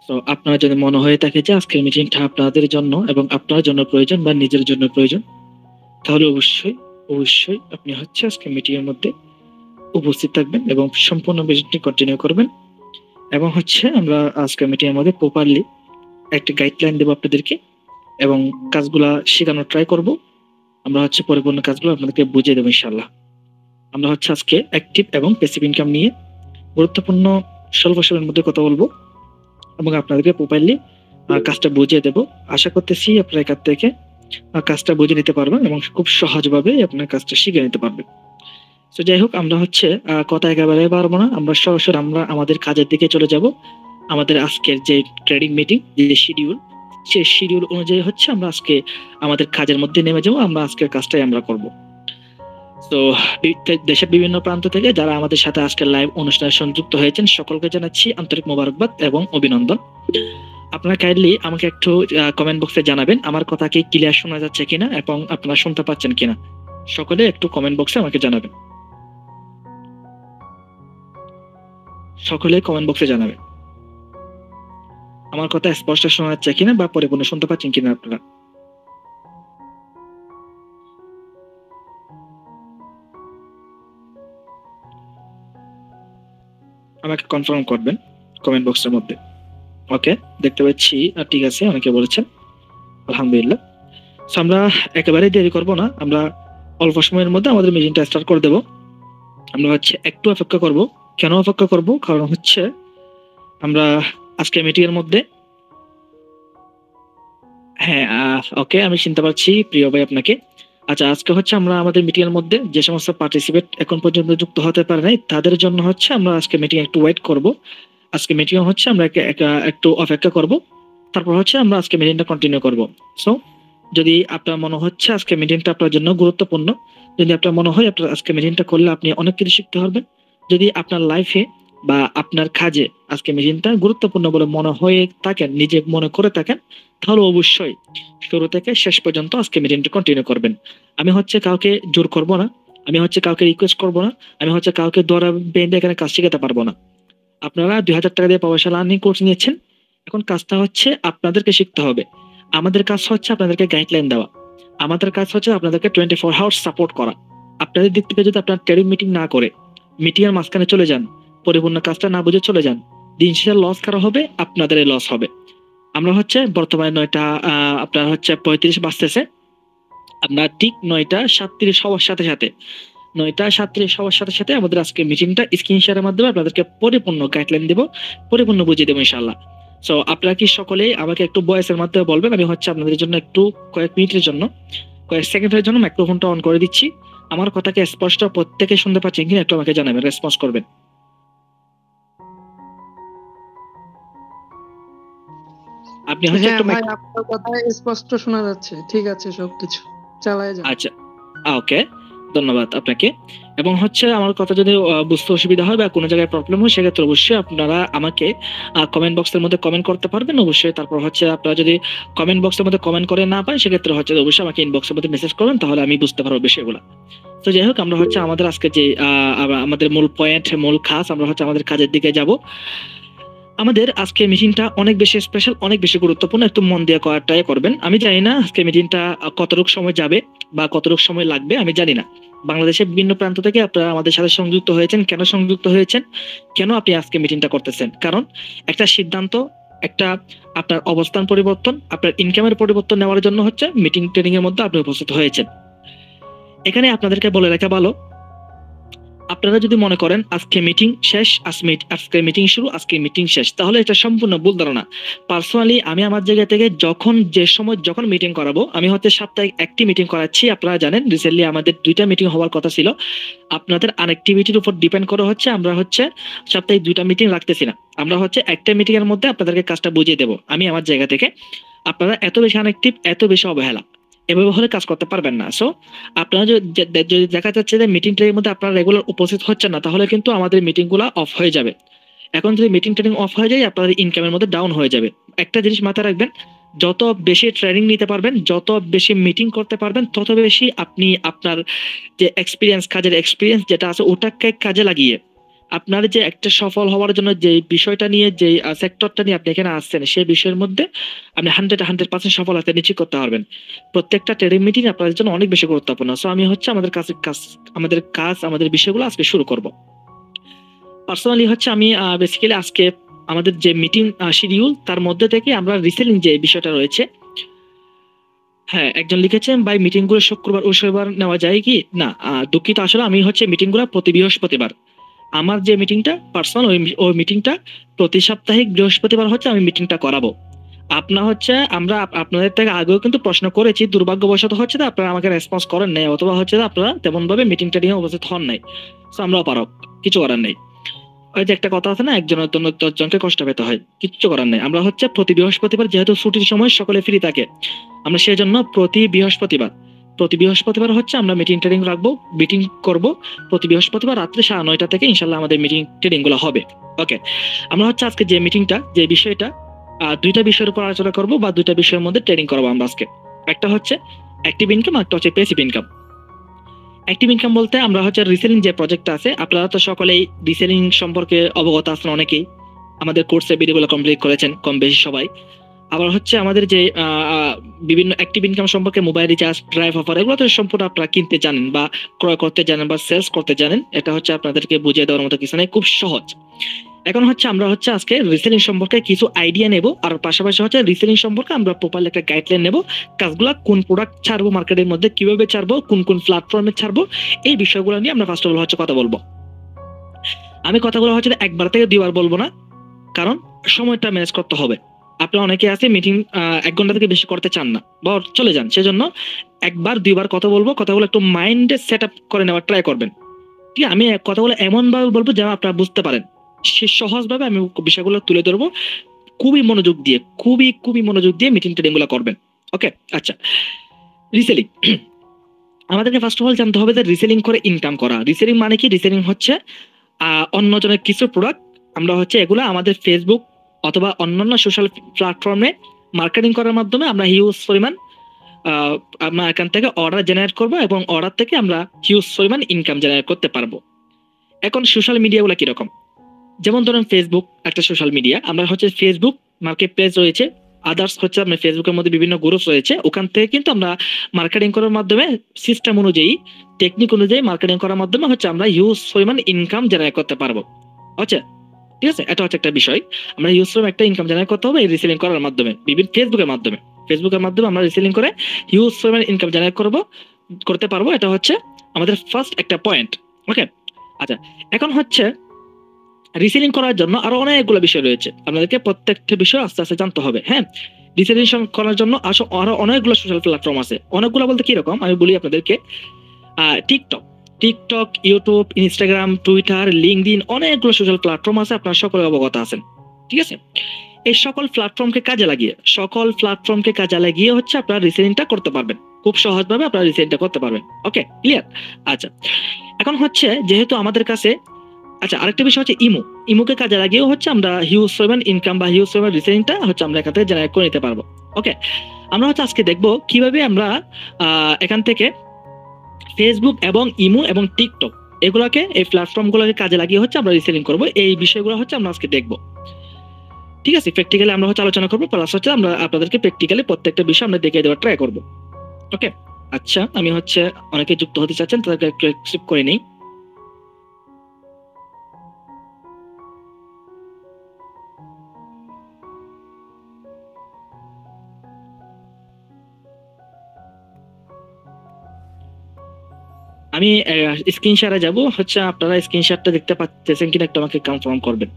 তো আপনার যদি মনে হয়ে থাকে যে আজকের মিটিংটা আপনাদের জন্য এবং আপনার জন্য প্রয়োজন বা নিজের জন্য প্রয়োজন, তাহলে অবশ্যই অবশ্যই আপনি হচ্ছে আজকে মিটিং এর মধ্যে উপস্থিত থাকবেন এবং সম্পূর্ণ মিটিংটি কন্টিনিউ করবেন। এবং হচ্ছে আমরা আজকে মিটিং এর মধ্যে প্রপারলি একটা গাইডলাইন দেবো আপনাদেরকে এবং কাজগুলা শেখানোর ট্রাই করব। আমরা হচ্ছে পরিপূর্ণ কাজগুলো আপনাদেরকে বুঝিয়ে দেবো ইনশাআল্লাহ। আমরা হচ্ছে আজকে অ্যাক্টিভ এবং প্যাসিভ ইনকাম নিয়ে গুরুত্বপূর্ণ স্বল্প সময়ের মধ্যে কথা বলবো এবং আপনাদেরকে প্রপারলি কাজটা বুঝিয়ে দেব। আশা করতেছি আপনারা এখান থেকে কাজটা বুঝে নিতে পারবেন এবং খুব সহজভাবে আপনার কাজটা শিখে নিতে পারবেন। তো যাই হোক, আমরা হচ্ছে কথা একেবারে পারবো না, আমরা সরাসরি আমরা আমাদের কাজের দিকে চলে যাব। আমাদের আজকের যে ট্রেডিং মিটিং যে শিডিউল, সেই শিডিউল অনুযায়ী হচ্ছে আমরা আজকে আমাদের কাজের মধ্যে নেমে যাবো। আমরা আজকের কাজটাই আমরা করব। তো দেশের বিভিন্ন প্রান্ত থেকে যারা আমাদের সাথে আজকের লাইভ অনুষ্ঠানে সংযুক্ত হয়েছেন সকলকে জানাচ্ছি আন্তরিক মোবারকবাদ এবং অভিনন্দন। আপনারা কাইন্ডলি আমাকে একটু কমেন্ট বক্সে জানাবেন আমার কথা কি ক্লিয়ার শোনা যাচ্ছে কিনা এবং আপনারা শুনতে পাচ্ছেন কিনা। সকলে একটু কমেন্ট বক্সে আমাকে জানাবেন। সকলে কমেন্ট বক্সে জানাবেন আমার কথা স্পষ্ট শোনা যাচ্ছে কিনা বা পরিপূর্ণ শুনতে পাচ্ছেন কিনা আপনারা। আমাকে কনফার্ম করবেন কমেন্ট বক্সের মধ্যে। ওকে, দেখতে পাচ্ছি ঠিক আছে, অনেকে বলেছেন আলহামদুলিল্লাহ। সো আমরা একেবারে দেরি করব না, আমরা অল্প সময়ের মধ্যে আমাদের মিটিংটা স্টার্ট করে দেব। আমরা হচ্ছে একটু অপেক্ষা করব। কেন অপেক্ষা করব? কারণ হচ্ছে আমরা আজকে মিটিং এর মধ্যে হ্যাঁ ওকে, আমি চিনতে পারছি প্রিয় ভাই আপনাকে। আচ্ছা, আজকে হচ্ছে আমরা আমাদের মিটিং এর মধ্যে যে সমস্ত পার্টিসিপেট এখন পর্যন্ত যুক্ত হতে পারে নাই তাদের জন্য হচ্ছে আমরা আজকে মিটিং একটু ওয়েট করব। আজকে মিটিং হচ্ছে আমরা একটু অপেক্ষা করব, তারপর হচ্ছে আমরা আজকে মিটিংটা কন্টিনিউ করব। সো যদি আপনার মনে হচ্ছে আজকে মিটিংটা আপনার জন্য গুরুত্বপূর্ণ, যদি আপনার মনে হয় আপনার আজকে মিটিংটা করলে আপনি অনেক কিছু শিখতে পারবেন, যদি আপনার লাইফে বা আপনার কাজে আজকে মিটিংটা গুরুত্বপূর্ণ বলে মনে হয়ে থাকেন, নিজে মনে করে থাকেন, তাহলে অবশ্যই শুরু থেকে শেষ পর্যন্ত আজকে মিটিংটা কন্টিনিউ করবেন। আমি হচ্ছে কাউকে জোর করব না, আমি হচ্ছে কাউকে রিকোয়েস্ট করব না, আমি হচ্ছে কাউকে দ্বারা বেঁধে এখানে কাজ শিখাতে পারবো না। আপনারা 2000 টাকা দিয়ে প্রফেশনাল আর্নিং কোর্স নিয়েছেন, এখন কাজটা হচ্ছে আপনাদেরকে শিখতে হবে। আমাদের কাজ হচ্ছে আপনাদেরকে গাইডলাইন দেওয়া, আমাদের কাজ হচ্ছে আপনাদেরকে 24 আওয়ার্স সাপোর্ট করা। আপনাদের দিক থেকে যদি আপনার ট্রেডিং মিটিং না করে মিটিং এর মাঝখানে চলে যান, পরিপূর্ণ কাজটা না বুঝে চলে যান, দিন শেষে লস কারো হবে, আপনাদের লস হবে। আমরা হচ্ছে বর্তমানে 9টা আপনার হচ্ছে 35 বাজতেছে, আপনার ঠিক 9টা 37 হওয়ার সাথে সাথে 9টা 37 হওয়ার সাথে সাথে আমাদের আজকে মিটিংটা স্ক্রিন শেয়ারের মাধ্যমে আপনাদেরকে পরিপূর্ণ গাইডলাইন দেব, পরিপূর্ণ বুঝিয়ে দেবো ইনশাআল্লাহ। সো আপনারা কি সকলে আমাকে একটু ভয়েসের মাধ্যমে বলবেন? আমি হচ্ছে আপনাদের জন্য একটু কয়েক মিনিটের জন্য, কয়েক সেকেন্ডের জন্য মাইক্রোফোনটা অন করে দিচ্ছি। আমার কথাকে স্পষ্ট প্রত্যেকে শুনতে পাচ্ছেন কিনা একটু আমাকে জানাবেন, রেসপন্স করবেন। আপনি হচ্ছে হ্যাঁ একটু ভাই, আপনার কথা স্পষ্ট শোনা যাচ্ছে। ঠিক আছে, সবকিছু চালায় যান। আচ্ছা, ওকে, ধন্যবাদ আপনাকে। এবং হচ্ছে আমার কথা যদি বুঝতে অসুবিধা হয় বা কোনো জায়গায় প্রবলেম হয় সেক্ষেত্রে অবশ্যই আপনারা আমাকে কমেন্ট বক্সের মধ্যে কমেন্ট করতে পারবেন অবশ্যই। তারপর হচ্ছে আপনারা যদি কমেন্ট বক্সের মধ্যে কমেন্ট করে না পান সেক্ষেত্রে হচ্ছে অবশ্যই আমাকে ইনবক্সের মধ্যে মেসেজ করবেন, তাহলে আমি বুঝতে পারবো বিষয়গুলো। তো যাই হোক, আমরা হচ্ছে আমাদের আজকে যে আমাদের মূল পয়েন্ট, মূল খাস, আমরা হচ্ছে আমাদের কাজের দিকে যাব। আমাদের আজকে মিটিংটা অনেক বেশি স্পেশাল, অনেক বেশি গুরুত্বপূর্ণ, একটু মন দিয়ে করার ট্রাই করবেন। আমি জানি না আজকে মিটিংটা কতটুকু সময় যাবে বা কতটুকু সময় লাগবে, আমি জানি না। বাংলাদেশের বিভিন্ন প্রান্ত থেকে আপনারা আমাদের সাথে সংযুক্ত হয়েছেন, কেন সংযুক্ত হয়েছেন, কেন আপনি আজকে মিটিংটা করতেছেন? কারণ একটা সিদ্ধান্ত, একটা আপনার অবস্থান পরিবর্তন, আপনার ইনকামের পরিবর্তন নেওয়ার জন্য হচ্ছে মিটিং ট্রেনিং এর মধ্যে আপনি উপস্থিত হয়েছেন। এখানে আপনাদেরকে বলে রাখা ভালো, আপনারা যদি মনে করেন আজকে মিটিং শেষ, আজকে মিটিং শুরু, আজকে মিটিং শেষ, তাহলে এটা সম্পূর্ণ ভুল ধারণা। পার্সোনালি আমি আমার জায়গা থেকে যখন মিটিং করাবো, আমি হচ্ছে সাপ্তাহিক একটি মিটিং করাচ্ছি। আপনারা জানেন রিসেন্টলি আমাদের 2টা মিটিং হওয়ার কথা ছিল। আপনাদের আনএক্টিভিটির উপর ডিপেন্ড করে হচ্ছে আমরা হচ্ছে সাপ্তাহিক 2টা মিটিং রাখতেছি না, আমরা হচ্ছে একটা মিটিং এর মধ্যে আপনাদেরকে কাজটা বুঝিয়ে দেবো আমি আমার জায়গা থেকে। আপনারা এত বেশি আনএক্টিভ, এত বেশি অবহেলা, এভাবে হলে কাজ করতে পারবেন না। সো আপনারা যদি দেখা যাচ্ছে যে মিটিং ট্রেনিং মধ্যে আপনারা রেগুলার উপস্থিত হচ্ছেন না, তাহলে কিন্তু আমাদের মিটিং গুলা অফ হয়ে যাবে। এখন যদি মিটিং ট্রেনিং অফ হয়ে যায় আপনাদের ইনকামের মধ্যে ডাউন হয়ে যাবে। একটা জিনিস মাথায় রাখবেন, যত বেশি ট্রেনিং নিতে পারবেন, যত বেশি মিটিং করতে পারবেন, তত বেশি আপনি আপনার যে এক্সপিরিয়েন্স, কাজের এক্সপিরিয়েন্স যেটা আছে ওটাকে কাজে লাগিয়ে আপনার যে একটা সফল হওয়ার জন্য যে বিষয়টা নিয়ে যে সেক্টরটা নিয়ে আপনি এখানে আসছেন সেই বিষয়ের মধ্যে আপনি 100% সফলতা নিশ্চিত করতে পারবেন। প্রত্যেকটা ট্রেডিং মিটিং আপনাদের জন্য অনেক বেশি গুরুত্বপূর্ণ। সো আমি হচ্ছে আমাদের বিষয়গুলো আজকে শুরু করব। পার্সোনালি হচ্ছে আমি বেসিক্যালি আজকে আমাদের যে মিটিং শিডিউল তার মধ্যে থেকে আমরা রিসেলিং যে বিষয়টা রয়েছে, হ্যাঁ একজন লিখেছেন ভাই মিটিং গুলো শুক্রবার ও শনিবার নেওয়া যায় কি না, দুঃখিত আসলে আমি হচ্ছে মিটিং গুলো প্রতি বৃহস্পতিবার আমার যে মিটিংটা পার্সোনাল ওই মিটিংটা প্রতি সাপ্তাহিক বৃহস্পতিবার হচ্ছে আমি মিটিংটা করাবো। আপনার হচ্ছে আমরা আপনাদের থেকে আগেও কিন্তু প্রশ্ন করেছি, দুর্ভাগ্যবশত হচ্ছে যে আপনারা আমাকে রেসপন্স করেন নাই, অথবা হচ্ছে যে আপনারা তেমন ভাবে মিটিংটা নিয়ে উপস্থিত হন নাই। তো আমরাও পারো, কিছু করার নেই। ওই যে একটা কথা আছে না, একজনের জন্য 10 জনকে কষ্ট পেতে হয়, কিচ্ছু করার নেই। আমরা হচ্ছে প্রতি বৃহস্পতিবার যেহেতু ছুটির সময় সকলে ফ্রি থাকে, আমরা সেই জন্য প্রতি বৃহস্পতিবার হচ্ছে আমরা মিটিং ট্রেডিং রাখবো, মিটিং করব প্রতি বৃহস্পতিবার রাত্রে 9:30 থেকে ইনশাল্লাহ আমাদের মিটিং ট্রেডিং গুলো হবে। ওকে, আমরা হচ্ছে আজকে যে মিটিংটা যে বিষয়টা দুইটা বিষয়ের উপর আলোচনা করব বা দুইটা বিষয়ের মধ্যে ট্রেডিং করবো আমরা আজকে। একটা হচ্ছে অ্যাক্টিভ ইনকাম, একটা হচ্ছে প্যাসিভ ইনকাম। অ্যাক্টিভ ইনকাম বলতে আমরা হচ্ছে রিসেলিং যে প্রজেক্টটা আছে, আপনারা তো সকলেই রিসেলিং সম্পর্কে অবগত আছেন, অনেকেই আমাদের কোর্সে ভিডিওগুলো কমপ্লিট করেছেন কম বেশি সবাই। আবার হচ্ছে আমাদের যে বিভিন্ন অ্যাক্টিভ ইনকাম সম্পর্কে মোবাইল রিচার্জ, ড্রাইভ অফার, এগুলো তো সম্পূর্ণ আপনারা কিনতে জানেন বা ক্রয় করতে জানেন বা সেলস করতে জানেন। এটা হচ্ছে আপনাদেরকে বুঝিয়ে দেওয়ার মতো কিছু নেই, খুব সহজ। এখন হচ্ছে আমরা হচ্ছে আজকে রিসেলিং সম্পর্কে কিছু আইডিয়া নেব, আর পাশাপাশি হচ্ছে রিসেলিং সম্পর্কে আমরা প্রপারলি একটা গাইডলাইন নেব, কাজগুলো কোন প্রোডাক্ট ছাড়বো মার্কেটের মধ্যে, কিভাবে ছাড়বো, কোন কোন প্ল্যাটফর্মে ছাড়বো, এই বিষয়গুলো নিয়ে আমরা ফার্স্ট অফ অল হচ্ছে কথা বলবো। আমি কথাগুলো হচ্ছে একবার থেকে দুইবার বলবো না, কারণ সময়টা ম্যানেজ করতে হবে। আপনারা অনেকে আছে মিটিং 1 ঘন্টা থেকে বেশি করতে চান না বা চলে যান, সেজন্য একবার দুইবার কথা বলবো, কথাগুলো একটু মাইন্ডে সেট আপ করে নেওয়ার ট্রাই করবেন। ঠিক আছে, আমি কথাগুলো এমন ভাবে বলবো যেন আপনারা বুঝতে পারেন, সে সহজভাবে আমি বিষয়গুলো তুলে ধরবো। খুবই মনোযোগ দিয়ে মিটিং ট্রেডিং গুলো করবেন। ওকে, আচ্ছা, রিসেলিং আমাদেরকে ফার্স্ট অফ অল জানতে হবে যে রিসেলিং করে ইনকাম করা। রিসেলিং মানে কি? রিসেলিং হচ্ছে অন্যজনের কিছু প্রোডাক্ট আমরা হচ্ছে এগুলো আমাদের ফেসবুক অথবা অন্যান্য সোশ্যাল প্ল্যাটফর্মে মার্কেটিং করার মাধ্যমে আমরা হিউজ পরিমাণ আমরা এখান থেকে অর্ডার জেনারেট করবো এবং অর্ডার থেকে আমরা হিউজ পরিমাণ ইনকাম জেনারেট করতে পারবো। এখন সোশ্যাল মিডিয়াগুলো কিরকম? যেমন ধরেন ফেসবুক একটা সোশ্যাল মিডিয়া, আমরা হচ্ছে ফেসবুক মার্কেট প্লেস রয়েছে, আদার্স হচ্ছে আপনার ফেসবুকের মধ্যে বিভিন্ন গ্রুপ রয়েছে, ওখান থেকে কিন্তু আমরা মার্কেটিং করার মাধ্যমে সিস্টেম অনুযায়ী টেকনিক অনুযায়ী মার্কেটিং করার মাধ্যমে হচ্ছে আমরা হিউজ পরিমাণ ইনকাম জেনারেট করতে পারবো। আচ্ছা, ঠিক আছে, এটা হচ্ছে একটা বিষয়। আমরা হিউজ পরিমাণ একটা ইনকাম জেনারেট করতে হবে এই রিসেলিং করার মাধ্যমে, বিভিন্ন ফেসবুকের মাধ্যমে আমরা রিসেলিং করে হিউজ পরিমাণ ইনকাম জেনারেট করতে পারবো। এটা হচ্ছে আমাদের ফার্স্ট একটা পয়েন্ট। ওকে, আচ্ছা, এখন হচ্ছে রিসেলিং করার জন্য আরো অনেকগুলো বিষয় রয়েছে, আপনাদেরকে প্রত্যেকটা বিষয় আস্তে আস্তে জানতে হবে। হ্যাঁ, রিসেলিং করার জন্য আরো অনেকগুলো সোশ্যাল প্ল্যাটফর্ম আছে। অনেকগুলো বলতে কিরকম আমি বলি আপনাদেরকে, TikTok, YouTube, Instagram, Twitter, LinkedIn, অনেকগুলো সোশ্যাল প্ল্যাটফর্ম আছে, আপনারা সকলে অবগত আছেন। ঠিক আছে, এই সকল প্ল্যাটফর্মকে কাজে লাগিয়ে হচ্ছে আপনারা রিসেলিংটা করতে পারবেন, খুব সহজভাবে আপনারা রিসেলিংটা করতে পারবেন। ওকে, ক্লিয়ার? আচ্ছা, এখন হচ্ছে যেহেতু আমাদের কাছে, আচ্ছা, আরেকটা বিষয় হচ্ছে ইমোকে কাজে লাগিয়েও হচ্ছে আমরা হিউজ পরিমাণ ইনকাম বা হিউজ পরিমাণ রিসেলিংটা হচ্ছে আমরা এখান থেকে জেনারেট করে নিতে পারবো। ওকে, আমরা হচ্ছে আজকে দেখবো কিভাবে আমরা এখান থেকে ফেসবুক এবং ইমো এবং টিকটক এগুলোকে, এই প্ল্যাটফর্মগুলোকে কাজে লাগিয়ে হচ্ছে আমরা রিসেলিং করবো। এই বিষয়গুলো হচ্ছে আমরা আজকে দেখবো। ঠিক আছে, প্র্যাকটিক্যালি আমরা হচ্ছে আলোচনা করবো, প্লাস হচ্ছে আমরা আপনাদেরকে প্র্যাকটিক্যালি প্রত্যেকটা বিষয় আমরা দেখিয়ে দেওয়ার ট্রাই করবো। ওকে, আচ্ছা, আমি হচ্ছে অনেকে যুক্ত হতে চাচ্ছেন তাদেরকে একটু অ্যাকসেপ্ট করে নিই। আমি স্ক্রিন শেয়ারে যাব, হচ্ছে আপনারা স্ক্রিন শেয়ারটা দেখতে পাচ্ছেন কিনা একটু আমাকে কনফার্ম করবেন।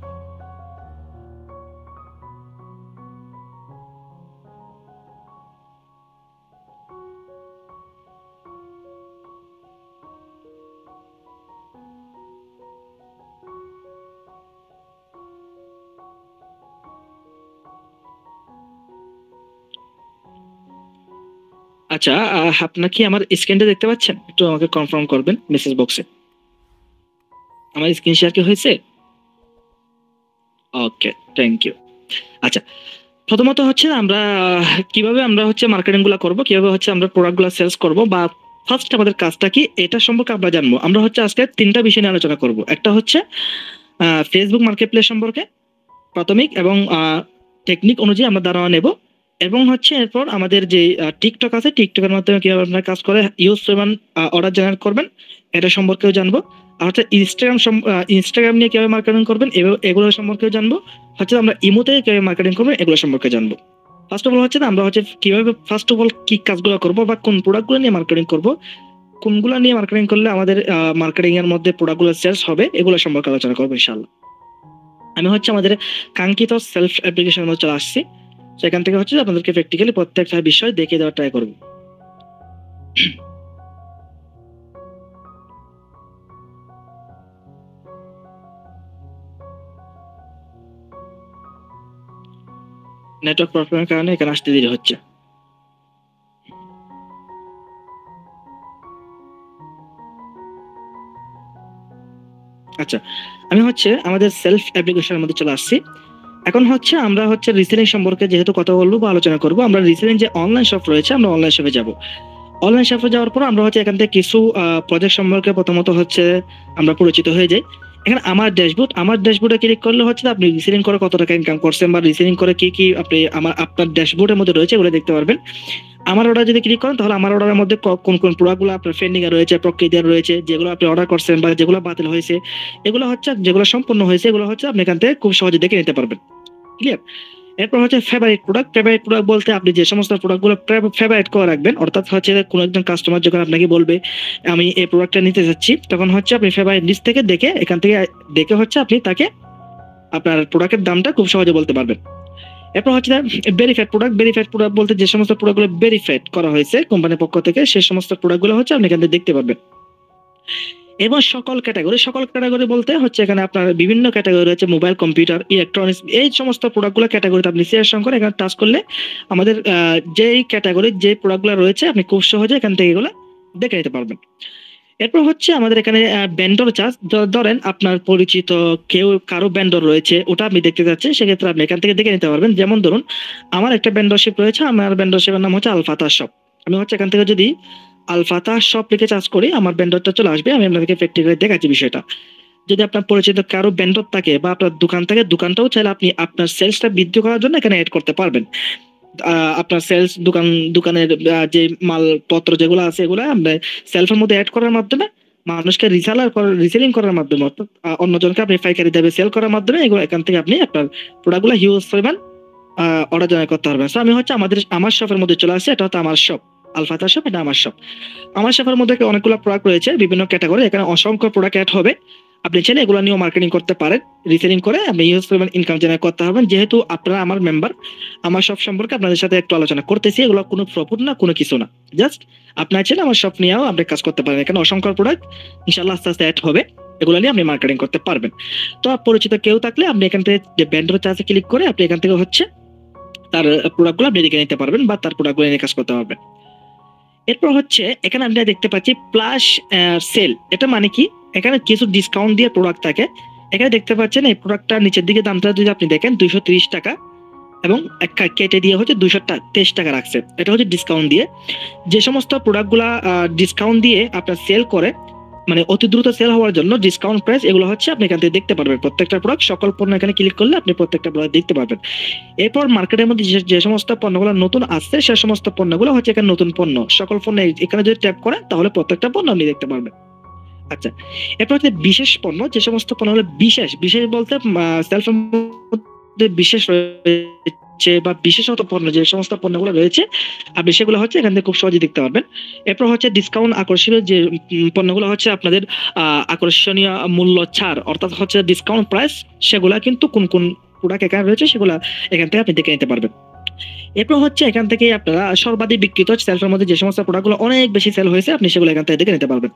আচ্ছা, আপনারা কি আমার স্ক্রিনটা দেখতে পাচ্ছেন? একটু আমাকে কনফার্ম করবেন মেসেজ বক্সে। আমার স্ক্রিন শেয়ার কি হয়েছে? ওকে, থ্যাংক ইউ। আচ্ছা, প্রথমত হচ্ছে আমরা কিভাবে আমরা হচ্ছে মার্কেটিং গুলা করবো, কিভাবে হচ্ছে আমরা প্রোডাক্ট গুলা সেলস করবো, বা ফার্স্ট আমাদের কাজটা কি এটা সম্পর্কে আমরা জানবো। আমরা হচ্ছে আজকে 3টা বিষয় নিয়ে আলোচনা করব। একটা হচ্ছে ফেসবুক মার্কেট প্লেস সম্পর্কে প্রাথমিক এবং টেকনিক অনুযায়ী আমরা ধারণা নেব, এবং হচ্ছে এরপর আমাদের যে টিকটক আছে, টিকটকের মাধ্যমে কিভাবে আপনার কাজ করে ইউজ পরিমাণ অর্ডার জেনারেট করবেন এটা সম্পর্কেও জানবো। আর হচ্ছে ইনস্টাগ্রাম নিয়ে কিভাবে মার্কেটিং করবেন এগুলো সম্পর্কেও জানবো। হচ্ছে আমরা ইমোতে কিভাবে মার্কেটিং করবেন এগুলো সম্পর্কে জানবো। ফার্স্ট অফ অল হচ্ছে আমরা হচ্ছে কিভাবে ফার্স্ট অফ অল কি কাজগুলো করবো বা কোন প্রোডাক্টগুলো নিয়ে মার্কেটিং করবো, কোনগুলো নিয়ে মার্কেটিং করলে আমাদের মার্কেটিং এর মধ্যে প্রোডাক্টগুলো সেলস হবে, এগুলো সম্পর্কে আলোচনা করবো ইনশাআল্লাহ। আমি হচ্ছে আমাদের কাঙ্ক্ষিত সেলফ অ্যাপ্লিকেশনের মধ্যে চলে আসছি। সেখান থেকে হচ্ছে আপনাদেরকে প্র্যাকটিক্যালি প্রত্যেকটা বিষয় দেখিয়ে দেওয়ার ট্রাই করবো। নেটওয়ার্ক প্রবলেমের কারণে এখানে আসতে দেরি হচ্ছে। আচ্ছা, আমি হচ্ছে আমাদের সেলফ অ্যাপ্লিকেশনের মধ্যে চলে আসছি। এখন হচ্ছে আমরা হচ্ছে রিসেলিং সম্পর্কে যেহেতু কথা বলবো বা আলোচনা করবো, আমরা রিসেলিং যে অনলাইন শপ রয়েছে আমরা অনলাইন শপে যাব। অনলাইন শপে যাওয়ার পর আমরা হচ্ছে এখান থেকে কিছু প্রজেক্ট সম্পর্কে প্রথমত হচ্ছে আমরা পরিচিত হয়ে যাই। এখানে আমার ড্যাশবোর্ডে ক্লিক করলে হচ্ছে আপনি রিসেলিং করে কত টাকা ইনকাম করছেন বা রিসেলিং করে কি কি আপনি আপনার ড্যাশবোর্ডের মধ্যে রয়েছে এগুলো দেখতে পারবেন। আমার অর্ডার যদি ক্লিক করেন তাহলে আমার অর্ডারের মধ্যে কোন কোন প্রোডাক্টগুলো আপনার পেন্ডিং এ রয়েছে, প্রক্রিয়া রয়েছে, যেগুলো আপনি অর্ডার করছেন বা যেগুলো বাতিল হয়েছে, এগুলো হচ্ছে যেগুলো সম্পূর্ণ হয়েছে এগুলো হচ্ছে আপনি এখান থেকে খুব সহজে দেখে নিতে পারবেন। ক্লিয়ার? এরপর হচ্ছে ফেভারিট প্রোডাক্ট বলতে আপনি যে সমস্ত প্রোডাক্টগুলো ফেভারিট করে রাখবেন, অর্থাৎ হচ্ছে কোনো একজন কাস্টমার যখন আপনাকে বলবে আমি এই প্রোডাক্টটা নিতে যাচ্ছি, তখন হচ্ছে আপনি ফেভারিট লিস্ট থেকে দেখে এখান থেকে দেখে হচ্ছে আপনি তাকে আপনার প্রোডাক্টের দামটা খুব সহজে বলতে পারবেন। এরপর হচ্ছে ভেরিফাইড প্রোডাক্ট বলতে যে সমস্ত প্রোডাক্টগুলো ভেরিফাইড করা হয়েছে কোম্পানির পক্ষ থেকে সেই সমস্ত প্রোডাক্টগুলো হচ্ছে আপনি এখান থেকে দেখতে পারবেন। এবং সকল ক্যাটাগরি বলতে হচ্ছে এখানে আপনার বিভিন্ন ক্যাটাগরি রয়েছে, মোবাইল, কম্পিউটার, ইলেকট্রনিক্স, এই সমস্ত প্রোডাক্টগুলো ক্যাটাগরিতে আপনি সিলেকশন করে এখানে টাচ করলে আমাদের যেই ক্যাটাগরি যে প্রোডাক্টগুলো রয়েছে আপনি খুব সহজে এখান থেকে এগুলো দেখে নিতে পারবেন। এরপর হচ্ছে আমাদের এখানে ভেন্ডর চার্জ, ধরেন আপনার পরিচিত কারো ভেন্ডর রয়েছে ওটা আপনি দেখতে যাচ্ছেন, সেক্ষেত্রে আপনি এখান থেকে দেখে নিতে পারবেন। যেমন ধরুন আমার একটা ভেন্ডরশিপ রয়েছে, আমার ভেন্ডরশিপের নাম হচ্ছে আলফাতা শপ। আমি হচ্ছে এখান থেকে যদি আলফাতা শপ লিখে চার্জ করি আমার ভেন্ডরটা চলে আসবে। আমি আপনাদেরকে প্র্যাকটিক্যালি দেখাচ্ছি বিষয়টা। যদি আপনার পরিচিত কারো ভেন্ডর থাকে বা আপনার দোকান থাকে, দোকানটাও চাইলে আপনি আপনার সেলসটা বৃদ্ধি করার জন্য এখানে অ্যাড করতে পারবেন। আপনার সেলস দোকানের যে মালপত্র যেগুলো আছে এগুলো আমরা সেলফের মধ্যে অ্যাড করার মাধ্যমে মানুষকে রিসেলিং করার মাধ্যমে, অর্থাৎ অন্যজনকে আপনি পাইকারি দামে সেল করার মাধ্যমে এগুলো এখান থেকে আপনি আপনার প্রোডাক্টগুলো হিউজ পরিমাণ অর্ডার জেনারেট করতে পারবেন। সো আমি হচ্ছে আমার শপের মধ্যে চলে আসছি, এটা হচ্ছে আমার শপ, আলফাতা শপ, এটা আমার শপ। আমার শপের মধ্যে অনেকগুলো প্রোডাক্ট রয়েছে বিভিন্ন ক্যাটাগরি, এখানে অসংখ্য প্রোডাক্ট অ্যাড হবে। আপনি চাইলে এগুলো নিয়েও মার্কেটিং করতে পারেন, রিসেলিং করে আপনি হিউজ পরিমাণ ইনকাম জেনারেট করতে পারবেন। যেহেতু আপনারা আমার মেম্বার, আমার শপ সম্পর্কে আপনাদের সাথে একটু আলোচনা করতেছি, এগুলো কোনো প্রফিট না, কোনো কিছু না, জাস্ট আপনার চাইলে আমার শপ নিয়েও আপনি কাজ করতে পারেন। এখানে অসংখ্য প্রোডাক্ট ইনশাআল্লাহ আস্তে আস্তে অ্যাড হবে, এগুলো নিয়ে আপনি মার্কেটিং করতে পারবেন। তো পরিচিত কেউ থাকলে আপনি এখান থেকে যে ভেন্ডর চার্জে ক্লিক করে আপনি এখান থেকে হচ্ছে তার প্রোডাক্টগুলো আপনি দেখে নিতে পারবেন বা তার প্রোডাক্টগুলো নিয়ে কাজ করতে পারবেন। এরপর হচ্ছে এখানে আমরা দেখতে পাচ্ছি প্লাস সেল। এটা মানে কি, এখানে কিছু ডিসকাউন্ট দিয়ে প্রোডাক্ট থাকে। এখানে দেখতে পাচ্ছেন এই প্রোডাক্টটা নিচের দিকে দামটা যদি আপনি দেখেন 230 টাকা এবং কেটে দিয়ে হচ্ছে 223 টাকা রাখছে, এটা হচ্ছে ডিসকাউন্ট দিয়ে। যে সমস্ত প্রোডাক্টগুলা ডিসকাউন্ট দিয়ে আপনার সেল করে, মানে অতি দ্রুত সেল হওয়ার জন্য ডিসকাউন্ট প্রাইস, এগুলো হচ্ছে আপনি এখান থেকে দেখতে পারবেন। প্রত্যেকটা প্রোডাক্ট সকল পণ্য এখানে ক্লিক করলে আপনি প্রত্যেকটা প্রোডাক্ট দেখতে পারবেন। এরপর মার্কেটের মধ্যে যে সমস্ত পণ্যগুলো নতুন আসছে সে সমস্ত পণ্যগুলো হচ্ছে এখানে নতুন পণ্য, সকল পণ্য এখানে যদি ট্যাপ করেন তাহলে প্রত্যেকটা পণ্য আপনি দেখতে পারবেন। আচ্ছা, এরপর হচ্ছে বিশেষ পণ্য, যে সমস্ত পণ্যগুলো বিশেষ বলতে সেলফের মধ্যে বিশেষ রয়েছে বা বিশেষত পণ্য যে সমস্ত পণ্যগুলো রয়েছে আপনি সেগুলো হচ্ছে এখান থেকে খুব সহজে দেখতে পারবেন। এরপর হচ্ছে ডিসকাউন্ট, আকর্ষণীয় যে পণ্যগুলো হচ্ছে আপনাদের আকর্ষণীয় মূল্য ছাড়, অর্থাৎ হচ্ছে ডিসকাউন্ট প্রাইস, সেগুলা কিন্তু কোন কোন প্রোডাক্ট এখানে রয়েছে সেগুলো এখান থেকে আপনি দেখে নিতে পারবেন। এরপর হচ্ছে এখান থেকে আপনারা সর্বাধিক বিক্রিত সেলফের মধ্যে যে সমস্ত প্রোডাক্টগুলো অনেক বেশি সেল হয়েছে আপনি সেগুলো এখান থেকে দেখে নিতে পারবেন।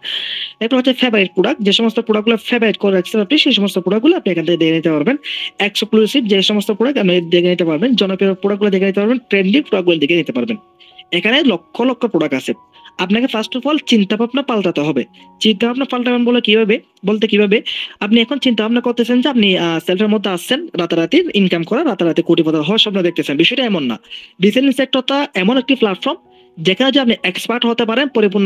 এরপর হচ্ছে ফেভারিট প্রোডাক্ট, যে সমস্ত প্রোডাক্টগুলো ফেভারিট করে রাখছেন আপনি সেই সমস্ত প্রোডাক্টগুলো আপনি এখান থেকে দেখে নিতে পারবেন। এক্সক্লুসিভ যে সমস্ত প্রোডাক্ট আপনি দেখে নিতে পারবেন, জনপ্রিয় প্রোডাক্টগুলো দেখে নিতে পারবেন, ট্রেন্ডিং প্রোডাক্টগুলো দেখে নিতে পারবেন। এখানে লক্ষ লক্ষ প্রোডাক্ট আছে, আপনাকে ফার্স্ট অফ অল চিন্তা ভাবনা পাল্টাতে হবে। চিন্তা ভাবনা পাল্টাবেন বলতে কিভাবে আপনি এখন চিন্তা ভাবনা করতেছেন যে আপনি সেলফের মধ্যে আসছেন, রাতারাতি ইনকাম করা, রাতারাতি কোটিপতি হওয়ার স্বপ্ন দেখতেছেন। বিষয়টা এমন না। রিসেলিং সেক্টরটা এমন একটি প্ল্যাটফর্ম যেখানে যে আপনি এক্সপার্ট হতে পারেন, পরিপূর্ণ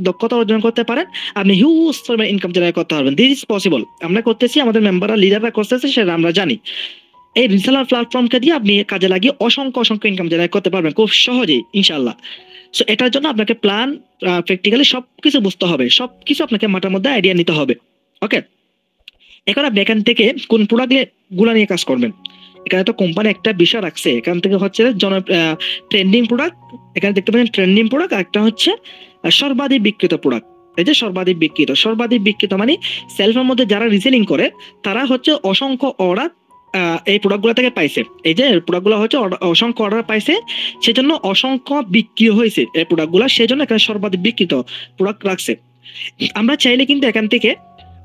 দক্ষতা অর্জন করতে পারেন, আপনি হিউজ পরিমাণ ইনকাম জেনারেট করতে পারবেন। This is possible. আমরা করতেছি, আমাদের মেম্বাররা, লিডাররা করতেছে, সেটা আমরা জানি। এই রিসেলার প্ল্যাটফর্মকে দিয়ে আপনি কাজে লাগিয়ে অসংখ্য ইনকাম জেনারেট করতে পারবেন খুব সহজেই ইনশাআল্লাহ। সো এটার জন্য আপনাকে প্ল্যান, প্র্যাকটিক্যালি সবকিছু বুঝতে হবে, সবকিছু আপনাকে মাথার মধ্যে আইডিয়া নিতে হবে। ওকে, এখন আপনি এখান থেকে কোন প্রোডাক্ট গুলা নিয়ে কাজ করবেন। এখানে তো কোম্পানি একটা বিষয় রাখছে, এখান থেকে হচ্ছে ট্রেন্ডিং প্রোডাক্ট, এখানে দেখতে পাচ্ছেন ট্রেন্ডিং প্রোডাক্ট, একটা হচ্ছে সর্বাধিক বিক্রিত প্রোডাক্ট। এই যে সর্বাধিক বিক্রিত মানে সেলফের মধ্যে যারা রিসেলিং করে তারা হচ্ছে অসংখ্য অর্ডার এই প্রোডাক্টগুলো থেকে পাইছে। এই যে প্রোডাক্টগুলো হচ্ছে অসংখ্য অর্ডার পাইছে, সেজন্য অসংখ্য বিক্রি হয়েছে এই প্রোডাক্টগুলো, সেজন্য এখানে সর্বাধিক বিক্রিত প্রোডাক্ট রাখছে। আমরা চাইলে কিন্তু এখান থেকে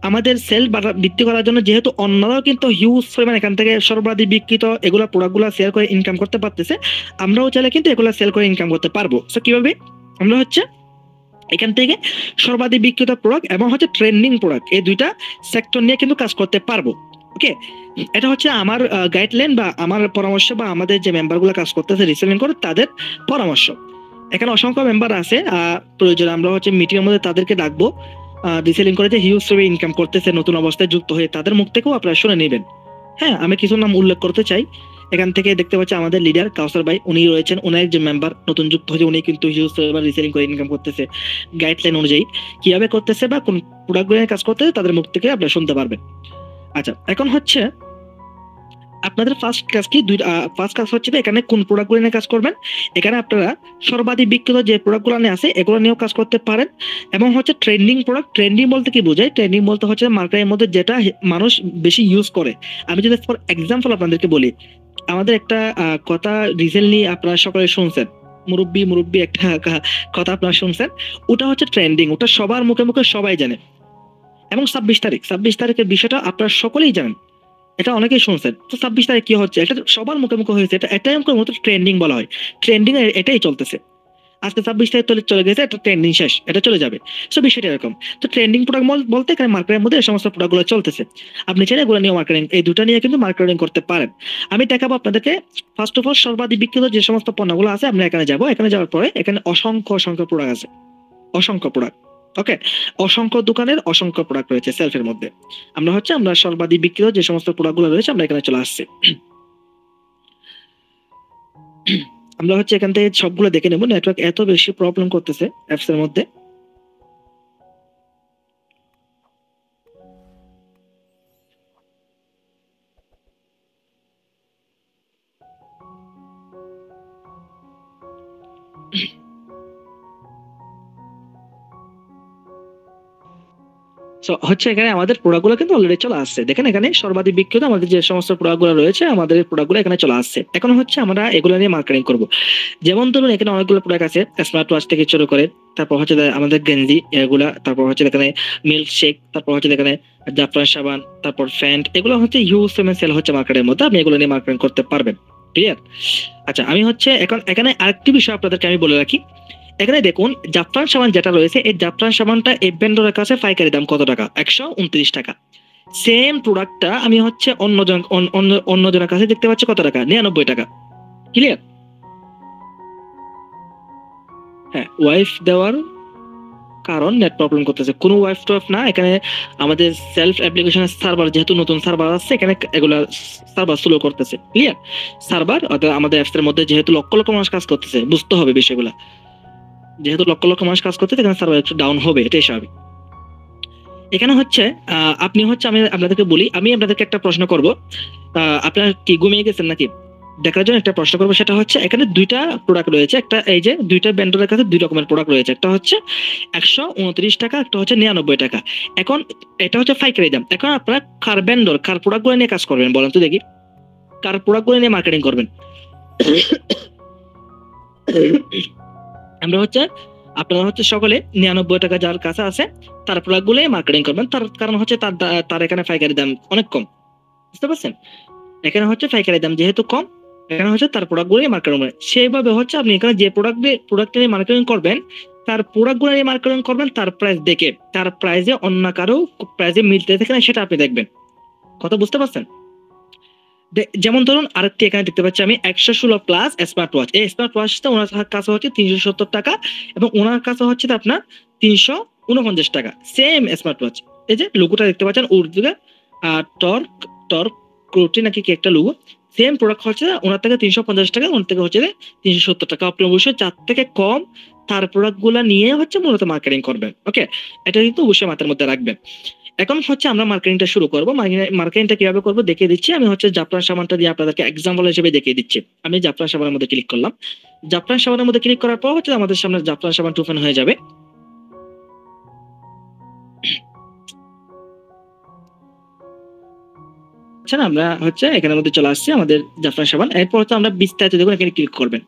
আমাদের সেল বৃদ্ধি করার জন্য, যেহেতু অন্যরাও কিন্তু হিউজ পরিমাণ এখান থেকে সর্বাধিক বিক্রিত এগুলো প্রোডাক্টগুলো সেল করে ইনকাম করতে পারতেছে, আমরাও চাইলে কিন্তু এগুলো সেল করে ইনকাম করতে পারবো। সো কিভাবে? আমরা হচ্ছে এখান থেকে সর্বাধিক বিক্রিত প্রোডাক্ট এবং হচ্ছে ট্রেন্ডিং প্রোডাক্ট, এই দুইটা সেক্টর নিয়ে কিন্তু কাজ করতে পারবো। ওকে, এটা হচ্ছে আমার গাইডলাইন বা আমার পরামর্শ, বা আমাদের যে মেম্বারগুলো কাজ করতেছে রিসেলিং করে তাদের পরামর্শ। এখানে অসংখ্য মেম্বার আছে, প্রয়োজন আমরা হচ্ছে মিটিং এর মধ্যে তাদেরকে ডাকবো, রিসেলিং করে যে হিউজ ভাবে ইনকাম করতেছে নতুন অবস্থায় যুক্ত হয়ে, তাদের মুখ থেকেও আপনারা শুনে নেবেন। হ্যাঁ, আমি কিছু নাম উল্লেখ করতে চাই। এখান থেকে দেখতে পাচ্ছি আমাদের লিডার কাউসার ভাই, উনি রয়েছেন, উনি যে মেম্বার নতুন যুক্ত হয়েছে, উনি কিন্তু হিউজ রিসেলিং করে ইনকাম করতেছে গাইডলাইন অনুযায়ী। কিভাবে করতেছে বা কোন প্রোডাক্ট নিয়ে কাজ করতেছে তাদের মুখ থেকে আপনারা শুনতে পারবেন। আচ্ছা, এখন হচ্ছে আপনাদের ফার্স্ট কাজ হচ্ছে এখানে কোন প্রোডাক্টগুলো নিয়ে কাজ করবেন। এখানে আপনারা সর্বাধিক বিক্রিত যে প্রোডাক্টগুলো নিয়ে আছে এগুলো নিয়েও কাজ করতে পারেন, এবং হচ্ছে ট্রেন্ডিং প্রোডাক্ট। ট্রেন্ডিং বলতে কি বোঝায়? ট্রেন্ডিং বলতে হচ্ছে মার্কেটের মধ্যে যেটা মানুষ বেশি ইউজ করে। আমি যদি ফর এক্সাম্পল আপনাদেরকে বলি, আমাদের একটা কথা রিসেন্টলি আপনারা সকলে শুনছেন, মুরব্বি একটা কথা আপনারা শুনছেন, ওটা হচ্ছে ট্রেন্ডিং, ওটা সবার মুখে মুখে সবাই জানে। এবং 26 তারিখের বিষয়টা আপনারা সকলেই জানেন, এটা অনেকেই শুনছেন। তো 26 তারিখ কি হচ্ছে, এটা সবার মুখে মুখে হয়েছে, এটাই আমাকে মতো ট্রেন্ডিং বলা হয়। ট্রেন্ডিং এটাই চলতেছে। আজকে 26 তারিখ চলে গেছে, এটা ট্রেন্ডিং শেষ, এটা চলে যাবে। সো বিষয়টা এরকম। তো ট্রেন্ডিং প্রোডাক্ট বলতে এখানে মার্কেটের মধ্যে এই সমস্ত প্রোডাক্টগুলো চলতেছে, আপনি চাইলে এগুলো নিয়ে মার্কেটিং, এই দুটো নিয়ে কিন্তু মার্কেটিং করতে পারেন। আমি দেখাবো আপনাদেরকে ফার্স্ট অফ অল সর্বাধিক বিক্রিত যে সমস্ত পণ্যগুলো আছে। আমরা এখানে যাবো, এখানে যাওয়ার পরে এখানে অসংখ্য প্রোডাক্ট আছে, অসংখ্য প্রোডাক্ট। ওকে, অসংখ্য দোকানের অসংখ্য প্রোডাক্ট রয়েছে সেলফের মধ্যে। আমরা সর্বাধিক বিক্রিত যে সমস্ত প্রোডাক্টগুলো রয়েছে আমরা এখানে চলে আসছি। আমরা হচ্ছে এখান থেকে সবগুলো দেখে নেব। নেটওয়ার্ক এত বেশি প্রবলেম করতেছে অ্যাপস এর মধ্যে। হচ্ছে এখানে আমাদের প্রোডাক্টগুলো কিন্তু অলরেডি চলে আসছে। দেখেন এখানে সর্বাধিক বিক্রিত আমাদের যে সমস্ত প্রোডাক্টগুলো রয়েছে, আমাদের প্রোডাক্টগুলো এখানে চলে আসছে। এখন হচ্ছে আমরা এগুলো নিয়ে মার্কেটিং করব। যেমন ধরুন এখানে অনেকগুলো প্রোডাক্ট আছে, স্মার্ট ওয়াচ থেকে শুরু করে, তারপর হচ্ছে আমাদের গেঞ্জি এগুলা, তারপর হচ্ছে এখানে মিল্ক শেক, তারপর হচ্ছে এখানে জাফরান সাবান, তারপর ফ্যান্ট, এগুলো হচ্ছে হিউজ পেমেন্ট সেল হচ্ছে মার্কেটের মধ্যে। আপনি এগুলো নিয়ে মার্কেটিং করতে পারবেন। ক্লিয়ার? আচ্ছা, আমি হচ্ছে এখন এখানে আরেকটি বিষয় আপনাদেরকে আমি বলে রাখি। এখানে দেখুন জাফরান সাবান যেটা রয়েছে, এই জাফরান সাবানটা এই ভেন্ডরের কাছে পাইকারি দাম কত টাকা? 129 টাকা। সেম প্রোডাক্টটা আমি হচ্ছে অন্যজনের কাছে দেখতে পাচ্ছি কত টাকা? 99 টাকা। ক্লিয়ার? হ্যাঁ, ওয়াইফ দেওয়ার কারণ নেট প্রবলেম করতেছে। কোনো ওয়াইফ টোয়াইফ না, এখানে আমাদের সেলফ অ্যাপ্লিকেশনের সার্ভার, যেহেতু নতুন সার্ভার আছে এখানে, এগুলা সার্ভার স্লো করতেছে। ক্লিয়ার? সার্ভার আমাদের অ্যাপস এর মধ্যে যেহেতু লক্ষ লক্ষ মানুষ কাজ করতেছে, বুঝতে হবে বিষয়গুলা। যেহেতু লক্ষ লক্ষ মানুষ কাজ করতে, এখানে সার্ভার একটু ডাউন হবে, এটাই স্বাভাবিক। এখানে হচ্ছে আপনি হচ্ছে, আমি আপনাদেরকে বলি, আমি আপনাদেরকে একটা প্রশ্ন করব, আপনারা কি ঘুমিয়ে গেছেন নাকি দেখার জন্য একটা প্রশ্ন করবো। সেটা হচ্ছে এখানে দুইটা প্রোডাক্ট রয়েছে, একটা এই যে দুইটা ভেন্ডরের কাছে দুই রকমের প্রোডাক্ট রয়েছে, একটা হচ্ছে 129 টাকা, একটা হচ্ছে 99 টাকা। এখন এটা হচ্ছে পাইকারি দাম। এখন আপনারা কার ভেন্ডর, কার প্রোডাক্ট গুলো নিয়ে কাজ করবেন বলেন তো দেখি, কার প্রোডাক্ট গুলো নিয়ে মার্কেটিং করবেন? আমরা হচ্ছে আপনারা হচ্ছে সকলে 99 টাকা যার কাছে আছে তার প্রোডাক্ট গুলো মার্কেটিং করবেন। তার কারণ হচ্ছে তার এখানে পাইকারি দাম অনেক কম, বুঝতে পারছেন? এখানে হচ্ছে পাইকারি দাম যেহেতু কম, এখানে হচ্ছে তার প্রোডাক্ট গুলো মার্কেটিং করবেন। সেইভাবে হচ্ছে আপনি এখানে যে প্রোডাক্ট নিয়ে মার্কেটিং করবেন, তার প্রোডাক্ট গুলো নিয়ে মার্কেটিং করবেন, তার প্রাইস দেখে, তার প্রাইসে অন্য কারো প্রাইসে মিলতে থাকে না সেটা আপনি দেখবেন। কথা বুঝতে পারছেন? যেমন ধরুন আরেকটি এখানে দেখতে পাচ্ছি আমি 116 প্লাস স্মার্ট ওয়াচ। এই স্মার্ট ওয়াচটা ওনার কাছে হচ্ছে 370 টাকা এবং ওনার কাছে হচ্ছে আপনার 349 টাকা। সেম স্মার্ট ওয়াচ, এই যে লোগোটা দেখতে পাচ্ছেন উর্দুতে টর্ক টর্ক ক্রোটি নাকি কি একটা লোগো। সেম প্রোডাক্ট হচ্ছে ওনার থেকে 350 টাকা, ওনার থেকে হচ্ছে 370 টাকা। আপনি অবশ্যই 4 থেকে কম তার প্রোডাক্ট গুলা নিয়ে হচ্ছে মূলত মার্কেটিং করবেন। ওকে, এটা কিন্তু অবশ্যই মাথার মধ্যে রাখবেন। এখন হচ্ছে আমরা মার্কেটিংটা শুরু করব। মার্কেটিংটা কিভাবে করব দেখিয়ে দিচ্ছি। আমি হচ্ছে জাফরান সাবানটা দিয়ে আপনাদেরকে এক্সাম্পল হিসেবে দেখিয়ে দিচ্ছি। আমি জাফরান সাবানের মধ্যে ক্লিক করলাম। জাফরান সাবানের মধ্যে ক্লিক করার পর হচ্ছে আমাদের সামনে জাফরান সাবান ওপেন হয়ে যাবে। আচ্ছা, আমরা হচ্ছে এখানের মধ্যে চলে আসছি আমাদের জাফরান সাবান। এরপর হচ্ছে আমরা বিস্তারিত দেখুন, এখানে ক্লিক করবেন।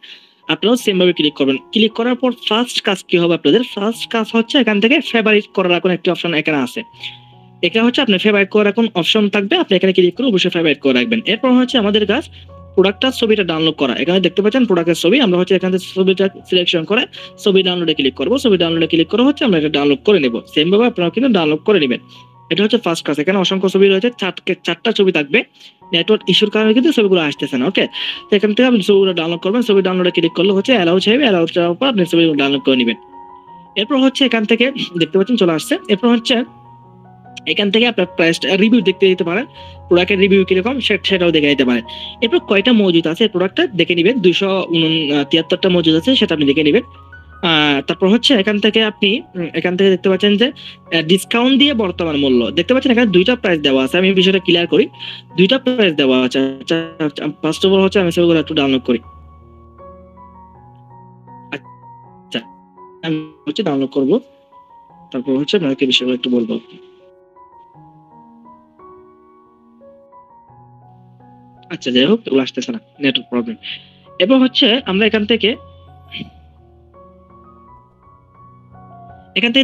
আপনারাও সেম ভাবে ক্লিক করবেন। ক্লিক করার পর ফার্স্ট কাজ কি হবে আপনাদের? ফার্স্ট কাজ হচ্ছে এখান থেকে ফেভারিট করার এখন একটি অপশন এখানে আছে। এটা হচ্ছে আপনার ফেভারিট করার এখন অপশন থাকবে, আপনি এখানে ক্লিক করে অবশ্যই ফেভারিট করে রাখবেন। এরপর হচ্ছে আমাদের কাজ প্রোডাক্টটার ছবিটা ডাউনলোড করা। এখানে দেখতে পাচ্ছেন প্রোডাক্টের ছবি। আমরা হচ্ছে এখান থেকে ছবিটা সিলেকশন করে ছবি ডাউনলোডে ক্লিক করব। ছবি ডাউনলোডে ক্লিক করে হচ্ছে আমরা এটা ডাউনলোড করে নেব। সেম ভাবে আপনারা কিন্তু ডাউনলোড করে নেবেন। এটা হচ্ছে ফার্স্ট কাজ। এখানে অসংখ্য ছবি রয়েছে, চারটা ছবি থাকবে। নেটওয়ার্ক ইস্যুর কারণে কিন্তু ছবিগুলো আসতেছে না। ওকে, তো এখান থেকে আপনি ছবিগুলো ডাউনলোড করবেন। ছবি ডাউনলোডে ক্লিক করলে হচ্ছে অ্যালাউ চাইবে, অ্যালাউ চাওয়ার পর আপনি ছবিগুলো ডাউনলোড করে নেবেন। এরপর হচ্ছে এখান থেকে দেখতে পাচ্ছেন চলে আসছে। এরপর হচ্ছে এখান থেকে আপনার প্রাইস রিভিউ দেখতে দিতে পারেন, প্রোডাক্টের রিভিউ কিরকম সেটাও দেখে নিতে পারেন। এরপর কয়টা মজুদ আছে প্রোডাক্টটা দেখে নেবেন। 273টা মজুদ আছে, সেটা আপনি দেখে নেবেন। তারপর হচ্ছে এখান থেকে আপনি এখান থেকে দেখতে পাচ্ছেন যে ডিসকাউন্ট দিয়ে বর্তমান মূল্য দেখতে পাচ্ছেন। এখানে দুইটা প্রাইস দেওয়া আছে, আমি বিষয়টা ক্লিয়ার করি। দুইটা প্রাইস দেওয়া আছে। ফার্স্ট অফ অল হচ্ছে আমি সেগুলো একটু ডাউনলোড করি। আচ্ছা, আমি হচ্ছে ডাউনলোড করবো, তারপর হচ্ছে আপনাকে বিষয়গুলো একটু বলবো। আচ্ছা, যাই হোক, এগুলো আসতেছে না, নেটওয়ার্ক প্রবলেম। এবার হচ্ছে আমরা এখান থেকে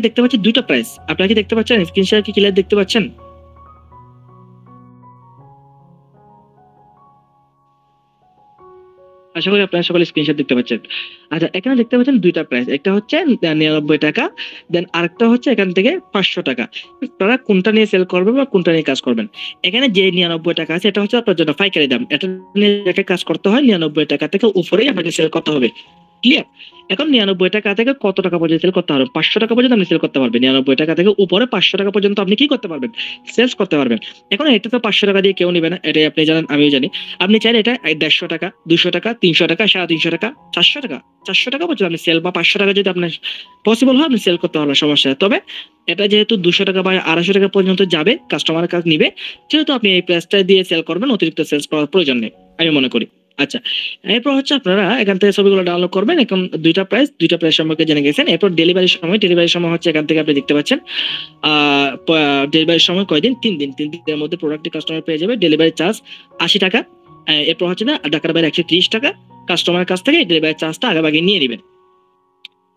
দেখতে পাচ্ছি দুইটা প্রাইস। আপনারা কি দেখতে পাচ্ছেন? স্ক্রিনশট কি ক্লিয়ার দেখতে পাচ্ছেন? আশা করি আপনারা সকলে স্ক্রিনশট দেখতে পাচ্ছেন। আচ্ছা, এখানে দেখতে পাচ্ছেন দুইটা প্রাইস, একটা হচ্ছে 99 টাকা, দেন আরেকটা হচ্ছে এখান থেকে 500 টাকা। আপনারা কোনটা নিয়ে সেল করবেন বা কোনটা নিয়ে কাজ করবেন? এখানে যে 99 টাকা আছে এটা হচ্ছে আপনার জন্য পাইকারি দাম। এটা নিয়ে যাকে কাজ করতে হয় 99 টাকা থেকে উপরেই আপনাকে সেল করতে হবে। ক্লিয়ার? এখন 99 টাকা থেকে কত টাকা পর্যন্ত সেল করতে পারবেন? 500 টাকা পর্যন্ত আপনি সেল করতে পারবেন। 99 টাকা থেকে উপরে 500 টাকা পর্যন্ত আপনি কি করতে পারবেন? সেলস করতে পারবেন। এখন এটা তো 500 টাকা দিয়ে কেউ নেবে না, এটাই আপনি জানেন, আমিও জানি। আপনি চাইলে এটা 150 টাকা, 200 টাকা, 300 টাকা, 350 টাকা, 400 টাকা, 400 টাকা পর্যন্ত আপনি সেল, বা 500 টাকা যদি আপনার পসিবল হয় আপনি সেল করতে পারবেন, সমস্যা নেই। তবে এটা যেহেতু 200 টাকা বা 250 টাকা পর্যন্ত যাবে, কাস্টমারের কাছে নিবে, যেহেতু আপনি এই প্রাইসটা দিয়ে সেল করবেন, অতিরিক্ত সেলস করার প্রয়োজন নেই আমি মনে করি। আচ্ছা, এরপর হচ্ছে আপনারা এখান থেকে ছবিগুলো ডাউনলোড করবেন। এখন দুইটা প্রাইস সম্পর্কে জেনে গেছেন। এরপর ডেলিভারির সময় হচ্ছে এখান থেকে আপনি দেখতে পাচ্ছেন ডেলিভারির সময় কয়দিন? 3 দিন। 3 দিনের মধ্যে প্রোডাক্টটি কাস্টমার পেয়ে যাবে। ডেলিভারি চার্জ 80 টাকা। এরপর হচ্ছে না ঢাকার বাইরে 130 টাকা। কাস্টমারের কাছ থেকে ডেলিভারি চার্জটা আগেভাগে নিয়ে নেবেন।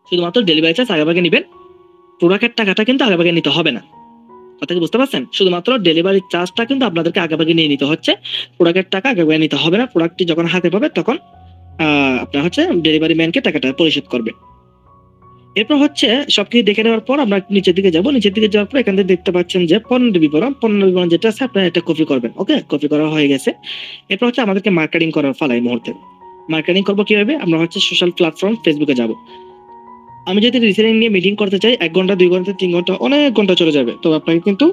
শুধুমাত্র ডেলিভারি চার্জ আগেভাগে নেবেন, প্রোডাক্টের টাকাটা কিন্তু আগেভাগে নিতে হবে না। কথা কি বুঝতে পারছেন? শুধুমাত্র ডেলিভারি চার্জটা কিন্তু আপনাদেরকে আগেভাগে নিয়ে নিতে হচ্ছে, প্রোডাক্টের টাকা আগেভাগে নিতে হবে না। প্রোডাক্টটি যখন হাতে পাবে তখন আপনার হচ্ছে ডেলিভারি ম্যানকে টাকাটা পরিশোধ করবে। এরপর হচ্ছে সবকিছু দেখে নেওয়ার পর আমরা নিচের দিকে যাব। নিচের দিকে যাওয়ার পর এখান থেকে দেখতে পাচ্ছেন যে পণ্য বিবরণ যেটা আছে আপনারা এটা কপি করবেন। ওকে, কপি করা হয়ে গেছে। এরপর হচ্ছে আমাদেরকে মার্কেটিং করার পালা। এই মুহূর্তে মার্কেটিং করবো কিভাবে? আমরা হচ্ছে সোশ্যাল প্ল্যাটফর্ম ফেসবুকে যাব। আমি যদি রিসেলিং নিয়ে মিটিং করতে চাই 1 ঘন্টা, 2 ঘন্টা, 3 ঘন্টা, অনেক ঘন্টা চলে যাবে। তো আপনাকে কিন্তু